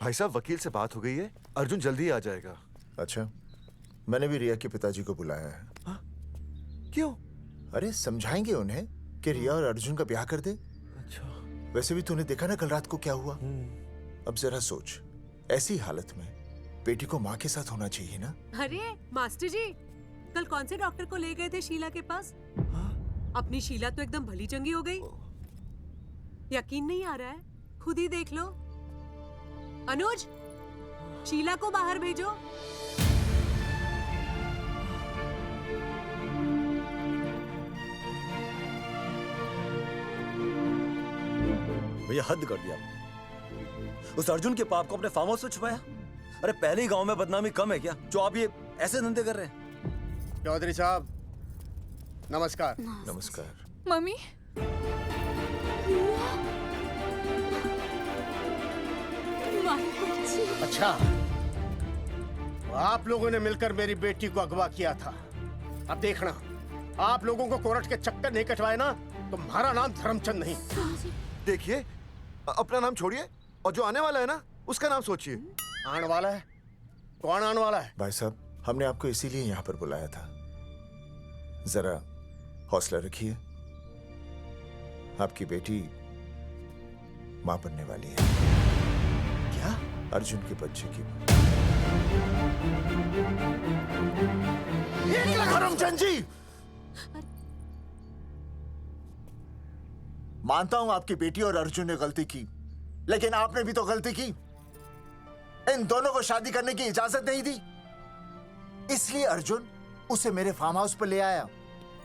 भाई साहब, वकील से बात हो गई है, अर्जुन जल्दी आ जाएगा। अच्छा, मैंने भी रिया के पिताजी को बुलाया है। क्यों? अरे समझाएंगे उन्हें कि रिया और अर्जुन का ब्याह कर दे। अच्छा। वैसे भी तूने देखा ना कल रात को क्या हुआ। अब जरा सोच, ऐसी हालत में बेटी को माँ के साथ होना चाहिए ना। अरे मास्टर जी, कल कौन से डॉक्टर को ले गए थे शीला के पास? अपनी शीला तो एकदम भली चंगी हो गई। यकीन नहीं आ रहा है? खुद ही देख लो। अनुज, शीला को बाहर भेजो। भैया हद कर दिया। उस अर्जुन के पाप को अपने फार्म हाउस में छुपाया। अरे पहले ही गांव में बदनामी कम है क्या जो आप ये ऐसे धंधे कर रहे हैं? चौधरी साहब नमस्कार। नमस्कार। मम्मी अच्छा, आप लोगों ने मिलकर मेरी बेटी को अगवा किया था। अब देखना, आप लोगों को कोर्ट के चक्कर नहीं कटवाए ना, तो तुम्हारा नाम धर्मचंद नहीं। देखिए, अपना नाम छोड़िए और जो आने वाला है ना उसका नाम सोचिए। आने वाला है? कौन आने वाला है? भाई साहब, हमने आपको इसीलिए यहाँ पर बुलाया था। जरा हौसला रखिए, आपकी बेटी मां बनने वाली है। क्या? अर्जुन के बच्चे की। धर्मचंद जी, मानता हूं आपकी बेटी और अर्जुन ने गलती की, लेकिन आपने भी तो गलती की। इन दोनों को शादी करने की इजाजत नहीं दी, इसलिए अर्जुन उसे मेरे फार्म हाउस पर ले आया।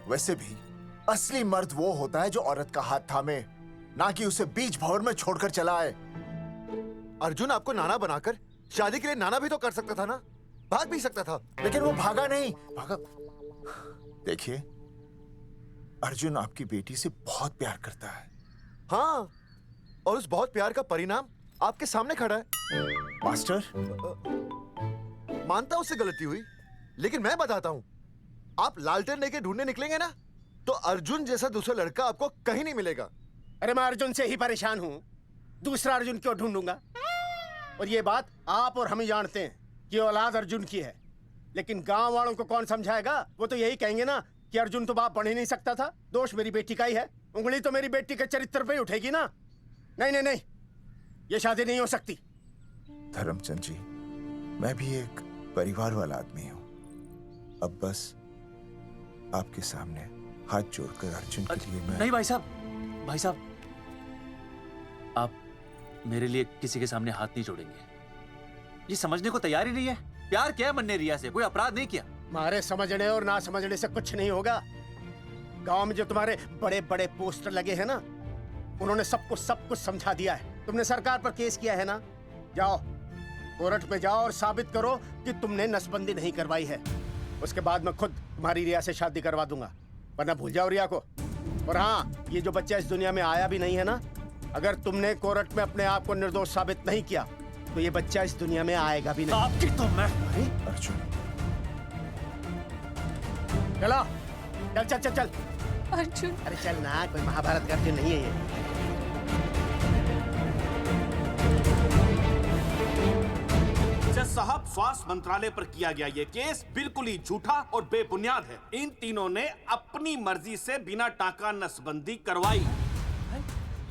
वैसे भी असली मर्द वो होता है जो औरत का हाथ थामे, ना कि उसे बीच भंवर में छोड़कर चला आए। अर्जुन आपको नाना बनाकर शादी के लिए नाना भी तो कर सकता था ना, भाग भी सकता था, लेकिन वो भागा नहीं। भागा। देखिए, अर्जुन आपकी बेटी से बहुत प्यार करता है। हाँ, और उस बहुत प्यार का परिणाम आपके सामने खड़ा है। मास्टर, मानता उससे गलती हुई, लेकिन मैं बताता हूं, आप लालटेन लेके ढूंढने निकलेंगे ना, तो अर्जुन जैसा दूसरा लड़का आपको कहीं नहीं मिलेगा। अरे मैं अर्जुन से ही परेशान हूँ, दूसरा अर्जुन क्यों ढूंढूंगा? और ये बात आप और हम ही जानते हैं कि औलाद अर्जुन की है, लेकिन गांव वालों को कौन समझाएगा? वो तो यही कहेंगे ना कि अर्जुन तो बाप बन ही नहीं सकता था, दोष मेरी बेटी का ही है। उंगली तो मेरी बेटी के चरित्र पे ही उठेगी ना। नहीं नहीं नहीं, ये शादी नहीं हो सकती। धर्मचंद जी, मैं भी एक परिवार वाला आदमी हूँ। अब बस आपके सामने हाथ जोड़कर अर्जुन के लिए मैं... नहीं भाई साहब, आप मेरे लिए किसी के सामने हाथ नहीं जोड़ेंगे। ये समझने को तैयार ही नहीं है। प्यार किया मन्ने रिया से, कोई अपराध नहीं किया। मारे समझने और ना समझने से कुछ नहीं होगा। गांव में जो तुम्हारे बड़े बड़े पोस्टर लगे हैं ना, उन्होंने सबको सब कुछ समझा दिया है। तुमने सरकार पर केस किया है ना, जाओ कोर्ट पे जाओ और साबित करो कि तुमने नसबंदी नहीं करवाई है। उसके बाद मैं खुद तुम्हारी रिया से शादी करवा दूंगा, वरना भूल जाओ रिया को। और हाँ, ये जो बच्चा इस दुनिया में आया भी नहीं है ना, अगर तुमने कोर्ट में अपने आप को निर्दोष साबित नहीं किया तो ये बच्चा इस दुनिया में आएगा भी नहीं। आपकी तो मैं... अर्जुन, चलो चल चल चल चल। अर्जुन, अरे चल ना, कोई महाभारत का अर्जुन नहीं है ये। जज साहब, स्वास्थ्य मंत्रालय पर किया गया ये केस बिल्कुल ही झूठा और बेबुनियाद है। इन तीनों ने अपनी मर्जी से बिना टाका नसबंदी करवाई।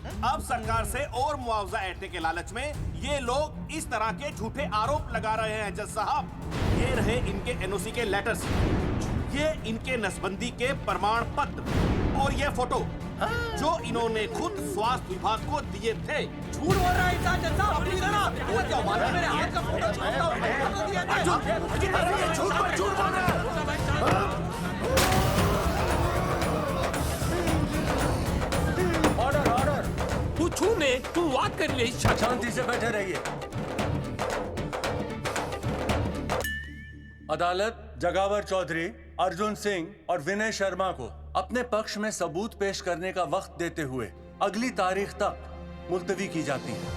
अब सरकार से और मुआवजा ऐंठने के लालच में ये लोग इस तरह के झूठे आरोप लगा रहे हैं। जज साहब, ये रहे इनके एनओसी के लेटर्स, ये इनके नसबंदी के प्रमाण पत्र और ये फोटो जो इन्होंने खुद स्वास्थ्य विभाग को दिए थे। झूठ बोल रहा है इंसान जैसा, अपनी तरह। वो क्या मालूम मेरे हाथ का फोटो छोड़ता हूं, झूठ बोल रहा है। ऑर्डर ऑर्डर, तू छूने, तू बात कर ले। शांति से बैठे रहिए। अदालत जगावर चौधरी, अर्जुन सिंह और विनय शर्मा को अपने पक्ष में सबूत पेश करने का वक्त देते हुए अगली तारीख तक मुलतवी की जाती है।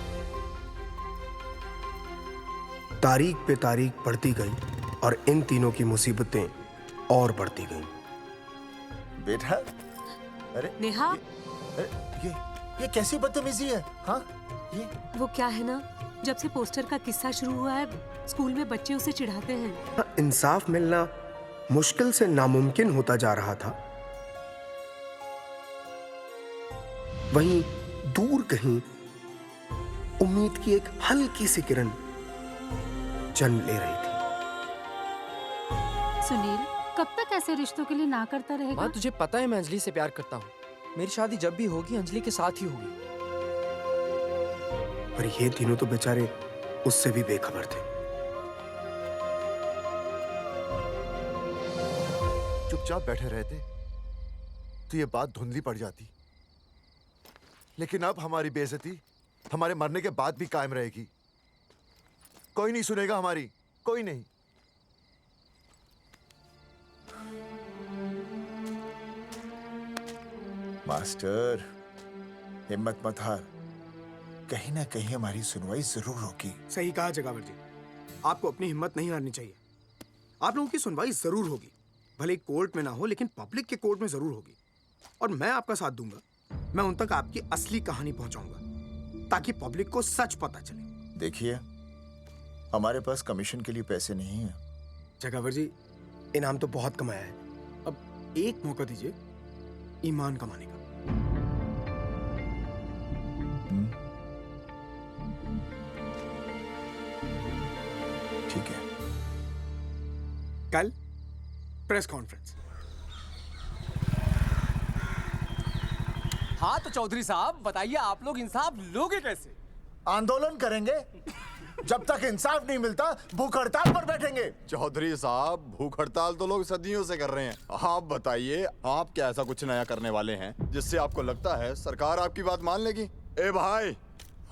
तारीख पे तारीख बढ़ती गई और इन तीनों की मुसीबतें और बढ़ती गईं। बेटा, अरे नेहा, ये कैसी बदतमीजी है? हाँ, ये वो क्या है ना, जब से पोस्टर का किस्सा शुरू हुआ है, स्कूल में बच्चे उसे चिढ़ाते हैं। इंसाफ मिलना मुश्किल से नामुमकिन होता जा रहा था। वहीं दूर कहीं उम्मीद की एक हल्की सी किरण जन्म ले रही थी। सुनील, कब तक ऐसे रिश्तों के लिए ना करता रहेगा? माँ, तुझे पता है मैं अंजलि से प्यार करता हूँ। मेरी शादी जब भी होगी अंजलि के साथ ही होगी। पर ये तीनों तो बेचारे उससे भी बेखबर थे। चुपचाप बैठे रहते तो ये बात धुंधली पड़ जाती, लेकिन अब हमारी बेइज्जती हमारे मरने के बाद भी कायम रहेगी। कोई नहीं सुनेगा हमारी, कोई नहीं। मास्टर, हिम्मत मत हार, कहीं ना कहीं हमारी सुनवाई जरूर होगी। सही कहा जगावर जी, आपको अपनी हिम्मत नहीं हारनी चाहिए। आप लोगों की सुनवाई जरूर होगी, भले कोर्ट में ना हो लेकिन पब्लिक के कोर्ट में जरूर होगी। और मैं आपका साथ दूंगा, मैं उन तक आपकी असली कहानी पहुंचाऊंगा ताकि पब्लिक को सच पता चले। देखिए, हमारे पास कमीशन के लिए पैसे नहीं है। जगावर जी, इनाम तो बहुत कमाया है, अब एक मौका दीजिए ईमान कमाने का। ठीक है, कल प्रेस कॉन्फ्रेंस। हाँ तो चौधरी साहब बताइए, आप लोग इंसाफ लोगे कैसे? आंदोलन करेंगे, जब तक इंसाफ नहीं मिलता भूख हड़ताल पर बैठेंगे। चौधरी साहब, भूख हड़ताल तो लोग सदियों से कर रहे हैं। आप बताइए, आप क्या ऐसा कुछ नया करने वाले हैं जिससे आपको लगता है सरकार आपकी बात मान लेगी? ए भाई,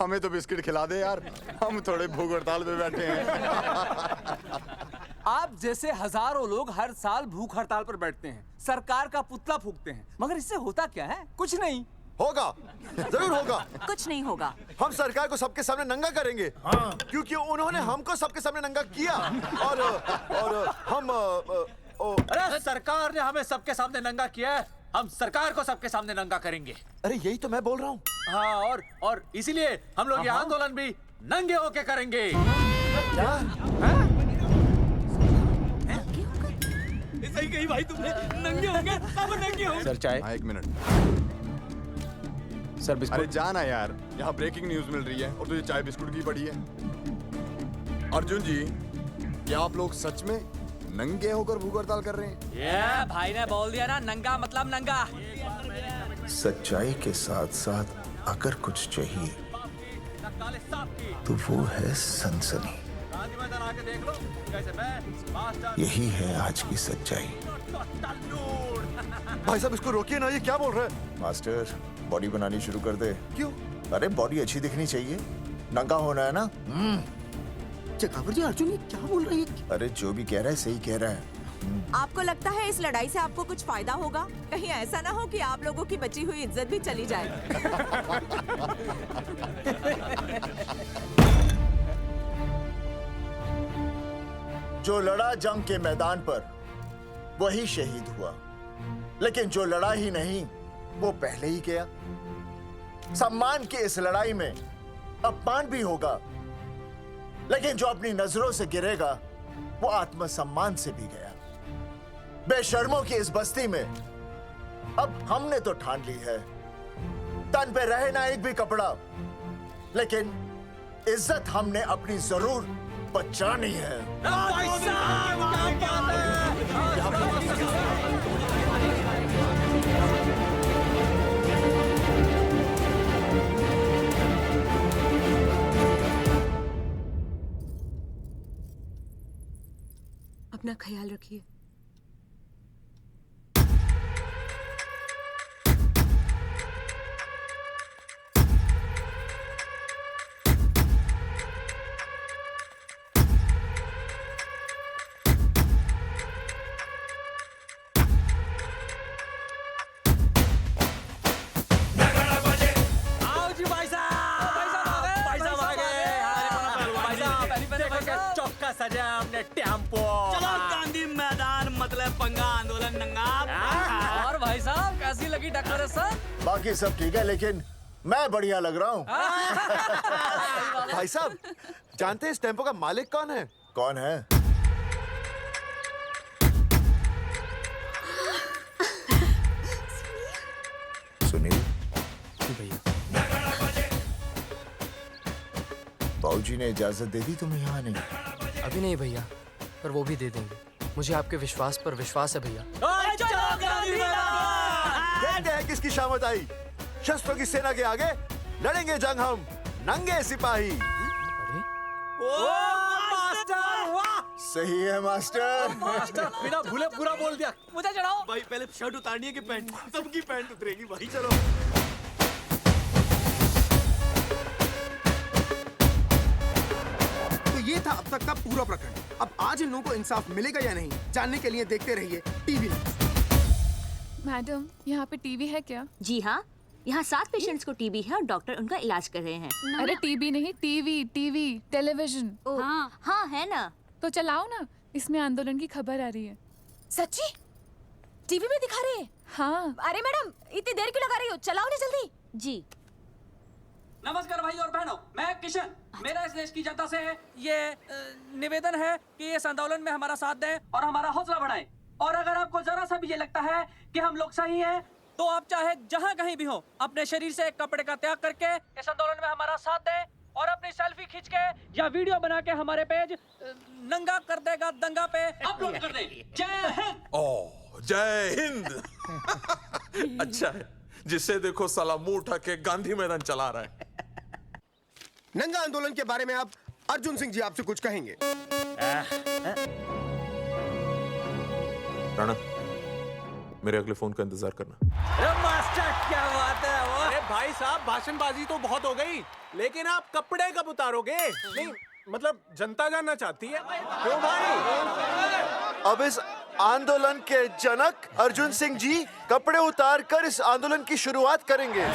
हमें तो बिस्किट खिला दे यार, हम थोड़े भूख हड़ताल पे बैठे हैं। आप जैसे हजारों लोग हर साल भूख हड़ताल पर बैठते हैं, सरकार का पुतला फूंकते हैं, मगर इससे होता क्या है? कुछ नहीं होगा, जरूर होगा। कुछ नहीं होगा। हम सरकार को सबके सामने नंगा करेंगे। हाँ। क्योंकि उन्होंने हमको सबके सामने नंगा किया और हम अरे सरकार ने हमें सबके सामने नंगा किया है, हम सरकार को सबके सामने नंगा करेंगे। अरे यही तो मैं बोल रहा हूँ। हाँ, और इसीलिए हम लोग ये आंदोलन भी नंगे होके करेंगे। क्या? सही कही भाई तुमने, नंगे होंगे, अब नंगे होंगे। सर चाय। हाँ, 1 मिनट। Sir biscuit. अरे जाना यार, यहाँ ब्रेकिंग न्यूज मिल रही है और तुझे चाय बिस्कुट की पड़ी है। अर्जुन जी, क्या आप लोग सच में नंगे होकर भूख हड़ताल कर रहे हैं? ये भाई ने बोल दिया ना, नंगा मतलब नंगा। सच्चाई के साथ साथ अगर कुछ चाहिए तो वो है सनसनी। यही है आज की सच्चाई। भाई साहब, इसको रोकिए ना, ये क्या बोल रहा है? मास्टर, बॉडी बनानी शुरू कर दे। क्यों? अरे बॉडी अच्छी दिखनी चाहिए, नंगा होना है ना। जगावर जी, अर्जुन ये क्या बोल रही है? अरे जो भी कह रहा है सही कह रहा है। आपको लगता है इस लड़ाई से आपको कुछ फायदा होगा? कहीं ऐसा ना हो कि आप लोगों की बची हुई इज्जत भी चली जाए। जो लड़ा जंग के मैदान पर वही शहीद हुआ, लेकिन जो लड़ा ही नहीं वो पहले ही गया। सम्मान की इस लड़ाई में अपमान भी होगा, लेकिन जो अपनी नजरों से गिरेगा वो आत्मसम्मान से भी गया। बेशर्मों की इस बस्ती में अब हमने तो ठान ली है, तन पे रहे ना एक भी कपड़ा, लेकिन इज्जत हमने अपनी जरूर बचानी है। अपना ख्याल रखिए। सजा हमने टेम्पो। चलो गांधी मैदान, मतलब पंगा आंदोलन नंगा। और भाई साहब कैसी लगी टक्कर सर? बाकी सब ठीक है, लेकिन मैं बढ़िया लग रहा हूँ। भाई साहब, जानते हैं इस टेम्पो का मालिक कौन है? कौन है? सुनील। भैया। बाबूजी ने इजाजत दे दी तुम्हें यहाँ आने की? अभी नहीं भैया, पर वो भी दे देंगे। मुझे आपके विश्वास पर विश्वास है भैया। देखते हैं किसकी शामत आई। शस्त्रों की सेना के आगे लड़ेंगे जंग हम, नंगे सिपाही। सही है मास्टर। मास्टर बिना भूले पूरा बोल दिया। मुझे चढ़ाओ भाई, पहले शर्ट उतारनी है कि पैंट? सबकी पैंट उतरेगी भाई। चलो था अब तक का पूरा प्रकरण। अब आज इन लोगों को इंसाफ मिलेगा या नहीं, जानने के लिए देखते रहिए टीवी न्यूज़। मैडम, यहाँ पे टीवी है क्या? जी हाँ, यहाँ 7 पेशेंट्स को टीबी है और डॉक्टर उनका इलाज कर रहे हैं। अरे टीबी नहीं, टीवी, टेलीविजन। हाँ है ना। तो चलाओ ना, इसमें आंदोलन की खबर आ रही है। सच्ची? टीवी में दिखा रहे हैं? हाँ। अरे मैडम, इतनी देर क्यों लगा रही हो, चलाओ ना जल्दी। जी। नमस्कार भाई और बहनों, मैं किशन। मेरा इस देश की जनता से ये निवेदन है कि इस आंदोलन में हमारा साथ दें और हमारा हौसला बढ़ाएं। और अगर आपको जरा सा भी ये लगता है कि हम लोग सही हैं, तो आप चाहे जहाँ कहीं भी हो, अपने शरीर से एक कपड़े का त्याग करके इस आंदोलन में हमारा साथ दें और अपनी सेल्फी खींच के या वीडियो बना के हमारे पेज नंगा कर देगा दंगा पे अपलोड कर दें। जय हिंद। ओह, जय हिंद। अच्छा है, जिसे देखो साला मुंह उठा के गांधी मैदान चला रहा है। नंगा आंदोलन के बारे में आप अर्जुन सिंह जी आपसे कुछ कहेंगे। राणा, मेरे अगले फोन का इंतजार करना। अरे मास्टर, क्या बात है वो? अरे भाई साहब, भाषणबाजी तो बहुत हो गई, लेकिन आप कपड़े कब उतारोगे? नहीं मतलब जनता जानना चाहती है। क्यों भाई? अब इस आंदोलन के जनक अर्जुन सिंह जी कपड़े उतार कर इस आंदोलन की शुरुआत करेंगे।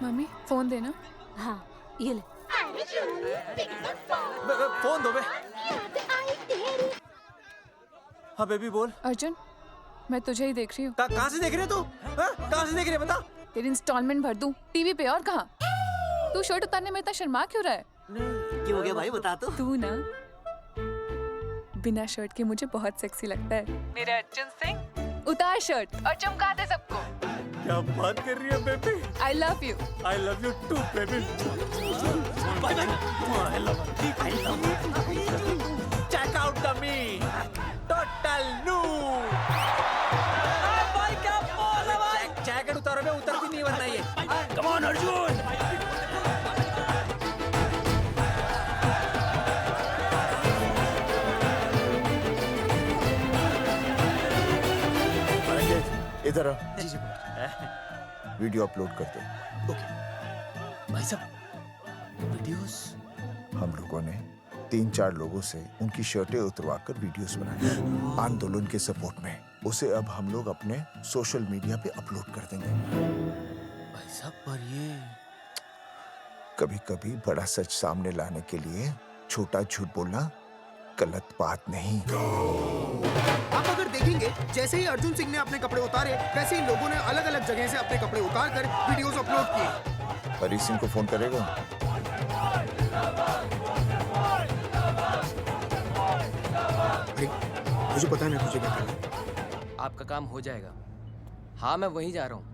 मम्मी, फोन देना। हाँ, ये ले। फोन दो बे। हाँ बेबी बोल। अर्जुन, मैं तुझे ही देख रही हूँ। कहाँ से देख रहे तू? कहाँ से देख रही है बता? तेरी इंस्टॉलमेंट भर दूं टीवी पे, और कहाँ? तू शर्ट उतारने में इतना शर्मा क्यों रहा है? क्यों हो गया भाई, बता तो। तू ना बिना शर्ट के मुझे बहुत सेक्सी लगता है। मेरे अर्जुन सिंह, उतार शर्ट और चमका दे सबको। क्या बात कर रही है baby? I love you. I love you too, baby. Bye bye. I love you. Check out the me. Total new. भाई क्या बोल है भाई? जैकेट उतारो बे, उतर भी नहीं वरना ये। Come on Arjun. इधर आ। वीडियो अपलोड करते भाई साहब, वीडियोस? हम लोगों ने 3-4 लोगों से उनकी शर्टें उतरवाकर वीडियोस बनाए आंदोलन के सपोर्ट में। उसे अब हम लोग अपने सोशल मीडिया पे अपलोड कर देंगे। भाई साहब, पर ये कभी-कभी बड़ा सच सामने लाने के लिए छोटा झूठ बोलना गलत बात नहीं। आप अगर देखेंगे, जैसे ही अर्जुन सिंह ने अपने कपड़े उतारे, वैसे ही लोगों ने अलग अलग जगह से अपने कपड़े उतार कर वीडियोस अपलोड किए। हरी सिंह को फोन करेगा? मुझे पता है मैं तुझे क्या करना है। आपका काम हो जाएगा। हाँ, मैं वहीं जा रहा हूँ।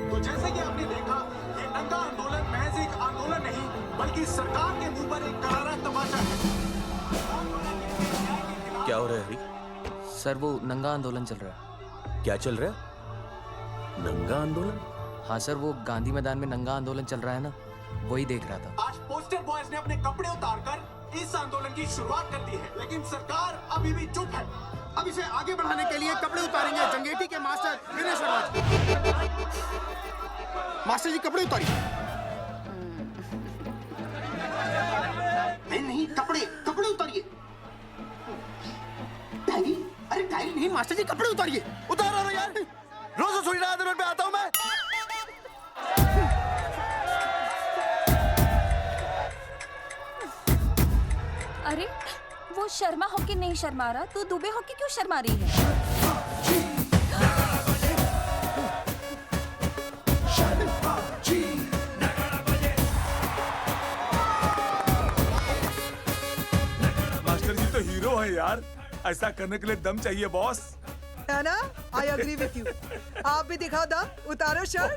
तो जैसे कि आपने देखा, ये नंगा आंदोलन महज एक आंदोलन नहीं, बल्कि सरकार के मुंह पर एक करारा तमाचा है। क्या हो रहा है हरी? सर, वो नंगा आंदोलन चल रहा है। क्या चल रहा है? नंगा आंदोलन? हाँ सर, वो गांधी मैदान में नंगा आंदोलन चल रहा है ना, वही देख रहा था। आज पोस्टर बॉयज ने अपने कपड़े उतारकर इस आंदोलन की शुरुआत कर दी है, लेकिन सरकार अभी भी चुप है। अब इसे आगे बढ़ाने के लिए कपड़े उतारेंगे जंगेटी के मास्टर विनय शर्मा जी। मास्टर जी, कपड़े उतारिए। नहीं, कपड़े उतारिए। डायरी? अरे डायरी नहीं मास्टर जी, कपड़े उतारिए। उतारो यार, रोज थोड़ी ना आंदोलन पे आता हूँ मैं। अरे वो शर्मा होके नहीं शर्मा रहा, तू दुबे होके क्यों शर्मा रही है? मास्टर जी तो हीरो है यार, ऐसा करने के लिए दम चाहिए बॉस। है ना? I agree with you. आप भी दिखाओ दम, उतारो शर्ट।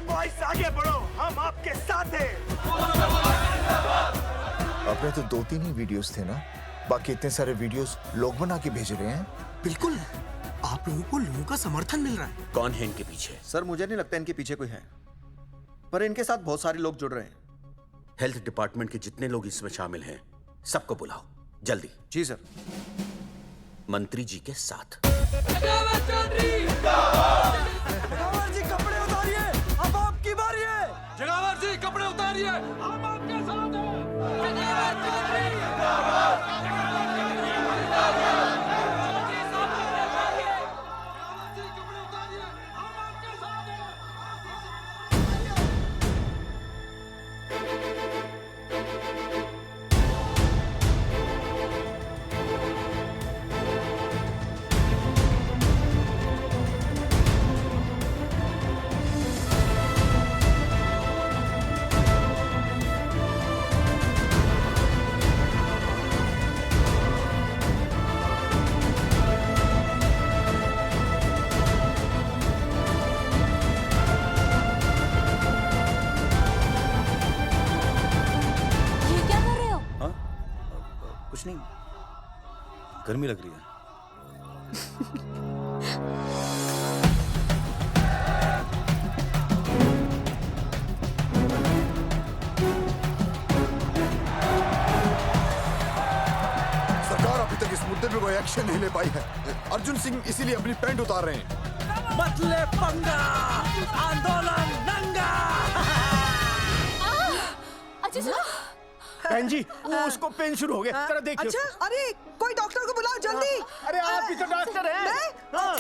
बॉयज आगे बढ़ो, हम आपके साथ हैं। अब में तो 2-3 ही वीडियोस थे ना, बाकी इतने सारे वीडियोस लोग बना के भेज रहे हैं। बिल्कुल, आप लोगों को लोगों का समर्थन मिल रहा है। कौन है इनके पीछे? सर मुझे नहीं लगता इनके पीछे कोई है, पर इनके साथ बहुत सारे लोग जुड़ रहे हैं। हेल्थ डिपार्टमेंट के जितने लोग इसमें शामिल हैं, सबको बुलाओ जल्दी। जी सर। मंत्री जी के साथ। जगावर जी कपड़े उतारिए, अब आपकी बारी है। जगावर जी कपड़े उतारिए, हम आपके साथ हैं। जगावर चौधरी जिंदाबाद, जगावर चौधरी जिंदाबाद। कुछ नहीं, गर्मी लग रही है। सरकार अभी तक इस मुद्दे पे कोई एक्शन नहीं ले पाई है। अर्जुन सिंह इसीलिए अपनी पैंट उतार रहे हैं। मत ले पंगा, आंदोलन नंगा। बहन जी, वो उसको पेन शुरू हो गया, जरा देखिए। अच्छा, अरे कोई डॉक्टर को बुलाओ जल्दी। अरे आप ही तो डॉक्टर हैं।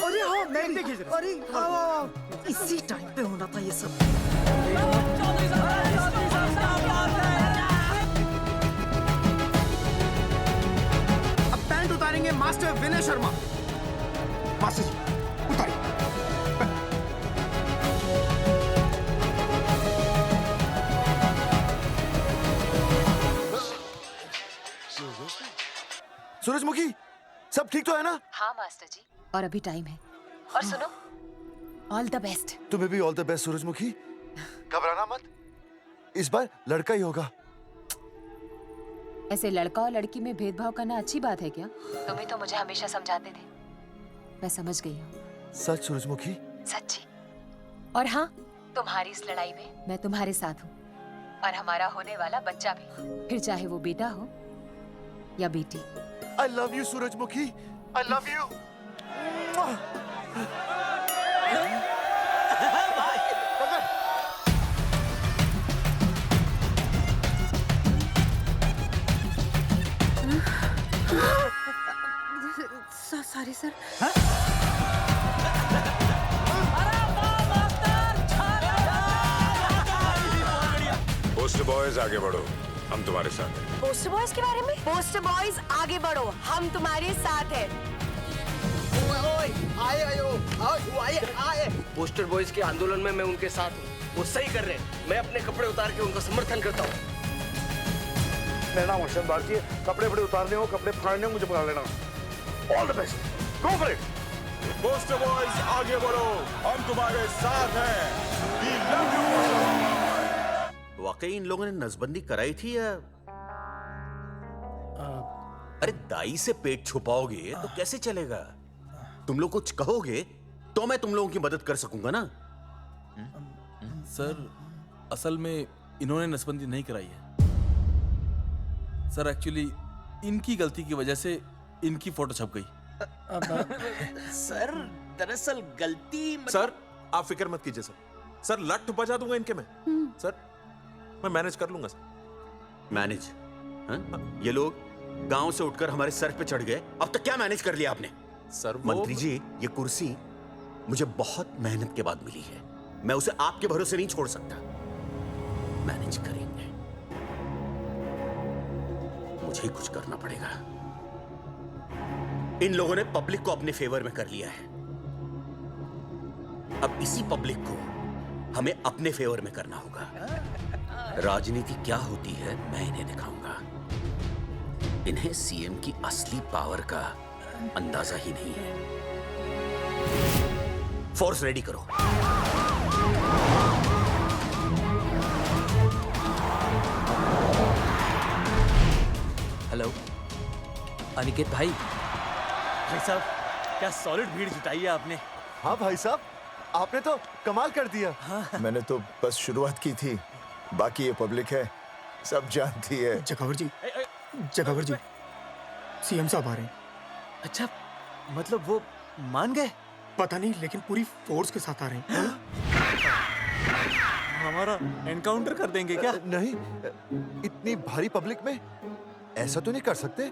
अरे हाँ, मैं देखिए जरा। अरे इसी टाइम पे होना था ये सब। अब पैंट उतारेंगे मास्टर विनय शर्मा। मास्टर जी उतारिए। सूरजमुखी, सब ठीक तो है ना? हाँ मास्टर जी, और अभी टाइम है। और सुनो, ऑल द बेस्ट। तुम्हें भी ऑल द बेस्ट सूरजमुखी। घबराना मत, इस बार लड़का ही होगा। ऐसे लड़का और लड़की में भेदभाव करना अच्छी बात है क्या? तुम ही तो मुझे हमेशा समझाते थे। मैं समझ गई हूँ। सच सूरजमुखी? सच्ची। और हाँ, तुम्हारी इस लड़ाई में मैं तुम्हारे साथ हूँ, और हमारा होने वाला बच्चा भी, फिर चाहे वो बेटा हो या बेटी। I love you, सूरजमुखी। I love you. Sorry sir. Poster boys आगे बढ़ो, हम तुम्हारे साथ हैं। पोस्टर बॉयज के बारे में? पोस्टर बॉयज आगे बढ़ो, हम तुम्हारे साथ हैं। आए। पोस्टर बॉयज के आंदोलन में मैं उनके साथ हूँ, वो सही कर रहे हैं। मैं अपने कपड़े उतार के उनका समर्थन करता हूँ। मेरा नाम हर्षद भारती है। कपड़े बड़े उतारने हो, कपड़े फाड़ने हो, मुझे बुला लेना। All the best, go for it. Poster boys आगे बढ़ो, हम तुम्हारे साथ हैं। We love you. वाकई इन लोगों ने नसबंदी कराई थी या? अरे दाई से पेट छुपाओगे तो कैसे चलेगा? तुम लोग कुछ कहोगे तो मैं तुम लोगों की मदद कर सकूंगा ना। सर असल में इन्होंने नसबंदी नहीं कराई है सर। एक्चुअली इनकी गलती की वजह से इनकी फोटो छप गई। सर दरअसल गलती सर आप फिक्र मत कीजिए सर। सर लट बजा दूंगा इनके में। सर मैं मैनेज कर लूंगा सर। मैनेज? ये लोग गांव से उठकर हमारे सर पे चढ़ गए, अब तक क्या मैनेज कर लिया आपने? सर मंत्री जी, ये कुर्सी मुझे बहुत मेहनत के बाद मिली है, मैं उसे आपके भरोसे नहीं छोड़ सकता। मैनेज करेंगे, मुझे कुछ करना पड़ेगा। इन लोगों ने पब्लिक को अपने फेवर में कर लिया है, अब इसी पब्लिक को हमें अपने फेवर में करना होगा। राजनीति क्या होती है मैं इन्हें दिखाऊंगा। इन्हें सीएम की असली पावर का अंदाजा ही नहीं है। फोर्स रेडी करो। हेलो अनिकेत भाई। भाई साहब क्या सॉलिड भीड़ जुटाई है आपने। हाँ भाई साहब, आपने तो कमाल कर दिया। मैंने तो बस शुरुआत की थी, बाकी ये पब्लिक है, सब जानती है। जगावर जी, सीएम साहब आ रहे हैं। अच्छा, मतलब वो मान गए? पता नहीं, लेकिन पूरी फोर्स के साथ आ रहे हैं। हमारा एनकाउंटर कर देंगे क्या? नहीं, इतनी भारी पब्लिक में ऐसा तो नहीं कर सकते।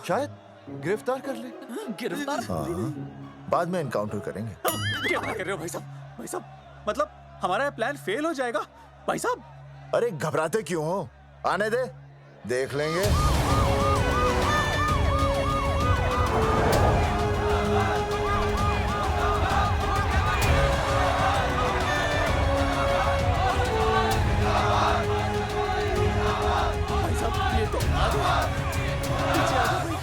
शायद गिरफ्तार कर ले। गिरफ्तार? हाँ, बाद में एनकाउंटर करेंगे। क्या कर रहे हो भाई साहब? भाई साहब, मतलब हमारा प्लान फेल हो जाएगा भाई साहब? अरे घबराते क्यों हो, आने दे, देख लेंगे। भाई साहब ये तो पीछे आ जाओ भाई।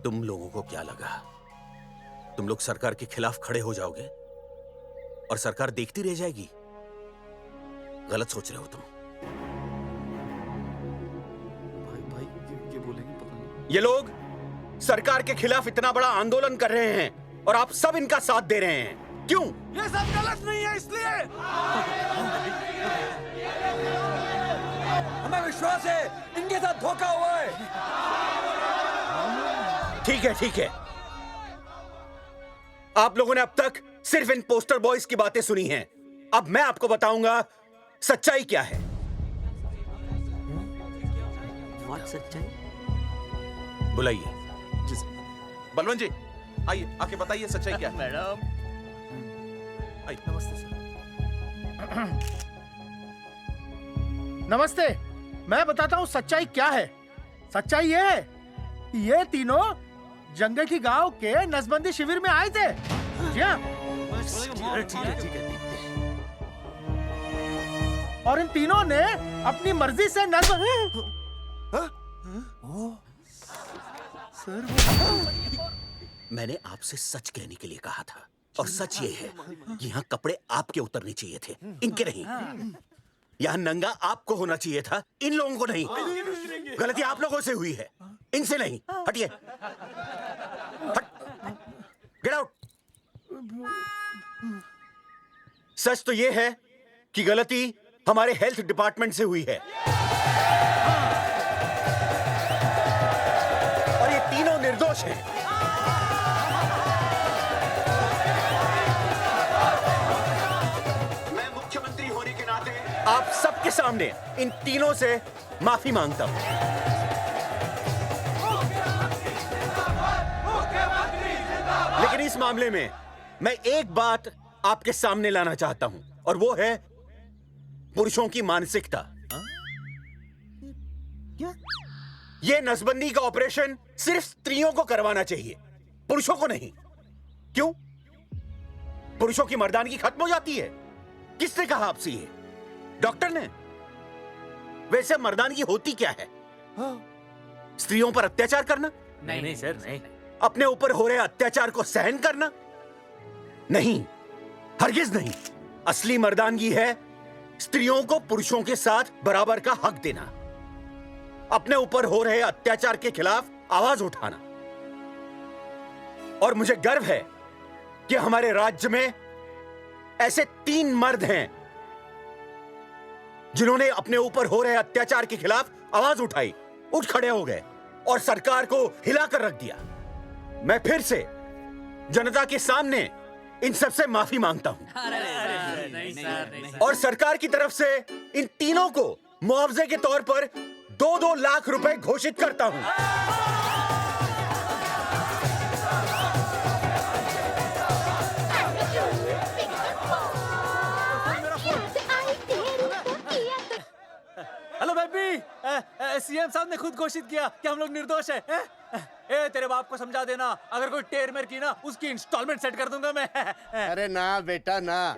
तुम लोगों को क्या लगा तुम लोग सरकार के खिलाफ खड़े हो जाओगे और सरकार देखती रह जाएगी? गलत सोच रहे हो तुम। भाई ये बोलेंगे पता नहीं। ये लोग सरकार के खिलाफ इतना बड़ा आंदोलन कर रहे हैं और आप सब इनका साथ दे रहे हैं, क्यों? ये सब गलत नहीं है, इसलिए हमें विश्वास है इनके साथ धोखा हुआ है। ठीक है। आप लोगों ने अब तक सिर्फ इन पोस्टर बॉयज की बातें सुनी हैं। अब मैं आपको बताऊंगा सच्चाई क्या है। सच्चाई? बुलाइए। बलवंत जी आइए, आके बताइए सच्चाई क्या है। मैडम नमस्ते सर। नमस्ते, मैं बताता हूँ सच्चाई क्या है। सच्चाई ये है, ये तीनों जंगठी गांव के नसबंदी शिविर में आए थे। जी हाँ। ठीक है। और इन तीनों ने अपनी मर्जी से मैंने आपसे सच कहने के लिए कहा था और सच ये है कि यहाँ कपड़े आपके उतरने चाहिए थे, इनके नहीं। यहाँ नंगा आपको होना चाहिए था, इन लोगों को नहीं। गलती आप लोगों से हुई है, इनसे नहीं। हटिए, गेट आउट। सच तो ये है कि गलती हमारे हेल्थ डिपार्टमेंट से हुई है और ये तीनों निर्दोष हैं। मैं मुख्यमंत्री होने के नाते आप सबके सामने इन तीनों से माफी मांगता हूं। लेकिन इस मामले में मैं एक बात आपके सामने लाना चाहता हूं और वो है पुरुषों की मानसिकता। क्या? ये नसबंदी का ऑपरेशन सिर्फ स्त्रियों को करवाना चाहिए, पुरुषों को नहीं। क्यों? पुरुषों की मर्दानगी खत्म हो जाती है? किसने कहा आपसे ये? डॉक्टर ने? वैसे मर्दानगी होती क्या है? स्त्रियों पर अत्याचार करना? नहीं सर, नहीं। अपने ऊपर हो रहे अत्याचार को सहन करना? नहीं, हरगिज नहीं। असली मर्दानगी है स्त्रियों को पुरुषों के साथ बराबर का हक देना, अपने ऊपर हो रहे अत्याचार के खिलाफ आवाज उठाना। और मुझे गर्व है कि हमारे राज्य में ऐसे 3 मर्द हैं जिन्होंने अपने ऊपर हो रहे अत्याचार के खिलाफ आवाज उठाई, उठ खड़े हो गए और सरकार को हिलाकर रख दिया। मैं फिर से जनता के सामने इन सबसे माफी मांगता हूं और सरकार की तरफ से इन तीनों को मुआवजे के तौर पर 2-2 लाख रुपए घोषित करता हूं। सीएम साहब ने खुद घोषित किया कि हम लोग निर्दोष हैं। ए तेरे बाप को समझा देना, अगर कोई टेर मेर की ना उसकी इंस्टॉलमेंट सेट कर दूंगा मैं। अरे ना बेटा ना,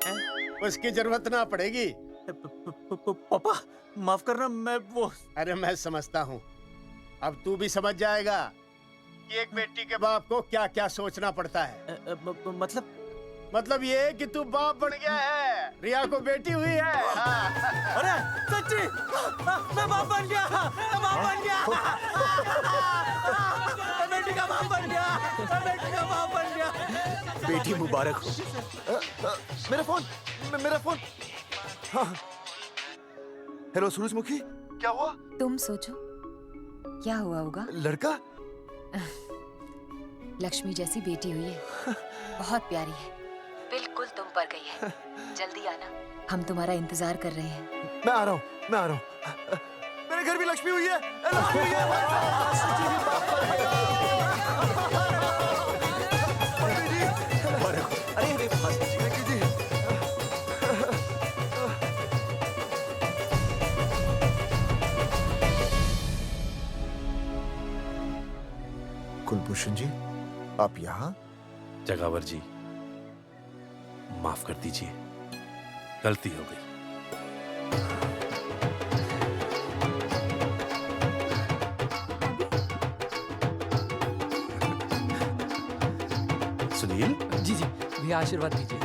उसकी जरूरत ना पड़ेगी। पापा माफ करना, मैं वो। अरे मैं समझता हूँ, अब तू भी समझ जाएगा कि एक बेटी के बाप को क्या क्या सोचना पड़ता है। मतलब ये कि तू बाप बन गया है, रिया को बेटी हुई है। अरे सच्ची, मैं बाप बन गया, मैं बाप बन गया, मैं बेटी का बाप बन गया, मैं बेटी का बाप बन गया। बेटी मुबारक हो। मेरा फोन। हाँ। हेलो सूरजमुखी, क्या हुआ? तुम सोचो क्या हुआ होगा। लड़का? लक्ष्मी जैसी बेटी हुई है, बहुत प्यारी है, बिल्कुल तुम पर गई है। जल्दी आना, हम तुम्हारा इंतजार कर रहे हैं। मैं आ रहा हूँ। मेरे घर भी लक्ष्मी हुई है। कुलभूषण जी, आप यहाँ? जगावर जी, माफ कर दीजिए, गलती हो गई। सुनील जी भैया आशीर्वाद दीजिए।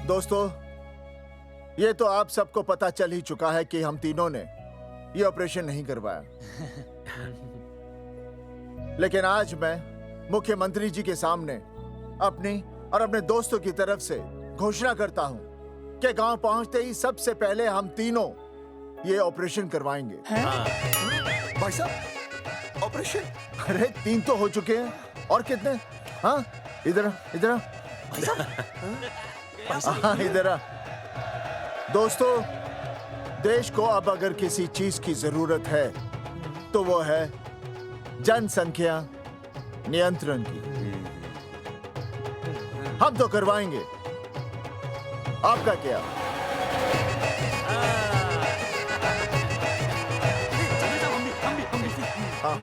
दोस्तों, ये तो आप सबको पता चल ही चुका है कि हम तीनों ने ये ऑपरेशन नहीं करवाया। लेकिन आज मैं मुख्यमंत्री जी के सामने अपनी और अपने दोस्तों की तरफ से घोषणा करता हूं कि गांव पहुंचते ही सबसे पहले हम तीनों ये ऑपरेशन करवाएंगे। भाई साहब, ऑपरेशन? अरे 3 तो हो चुके हैं, और कितने? हाँ, इधर हाँ, इधर। दोस्तों, देश को अब अगर किसी चीज की जरूरत है तो वो है जनसंख्या नियंत्रण की। हम तो करवाएंगे, आपका क्या?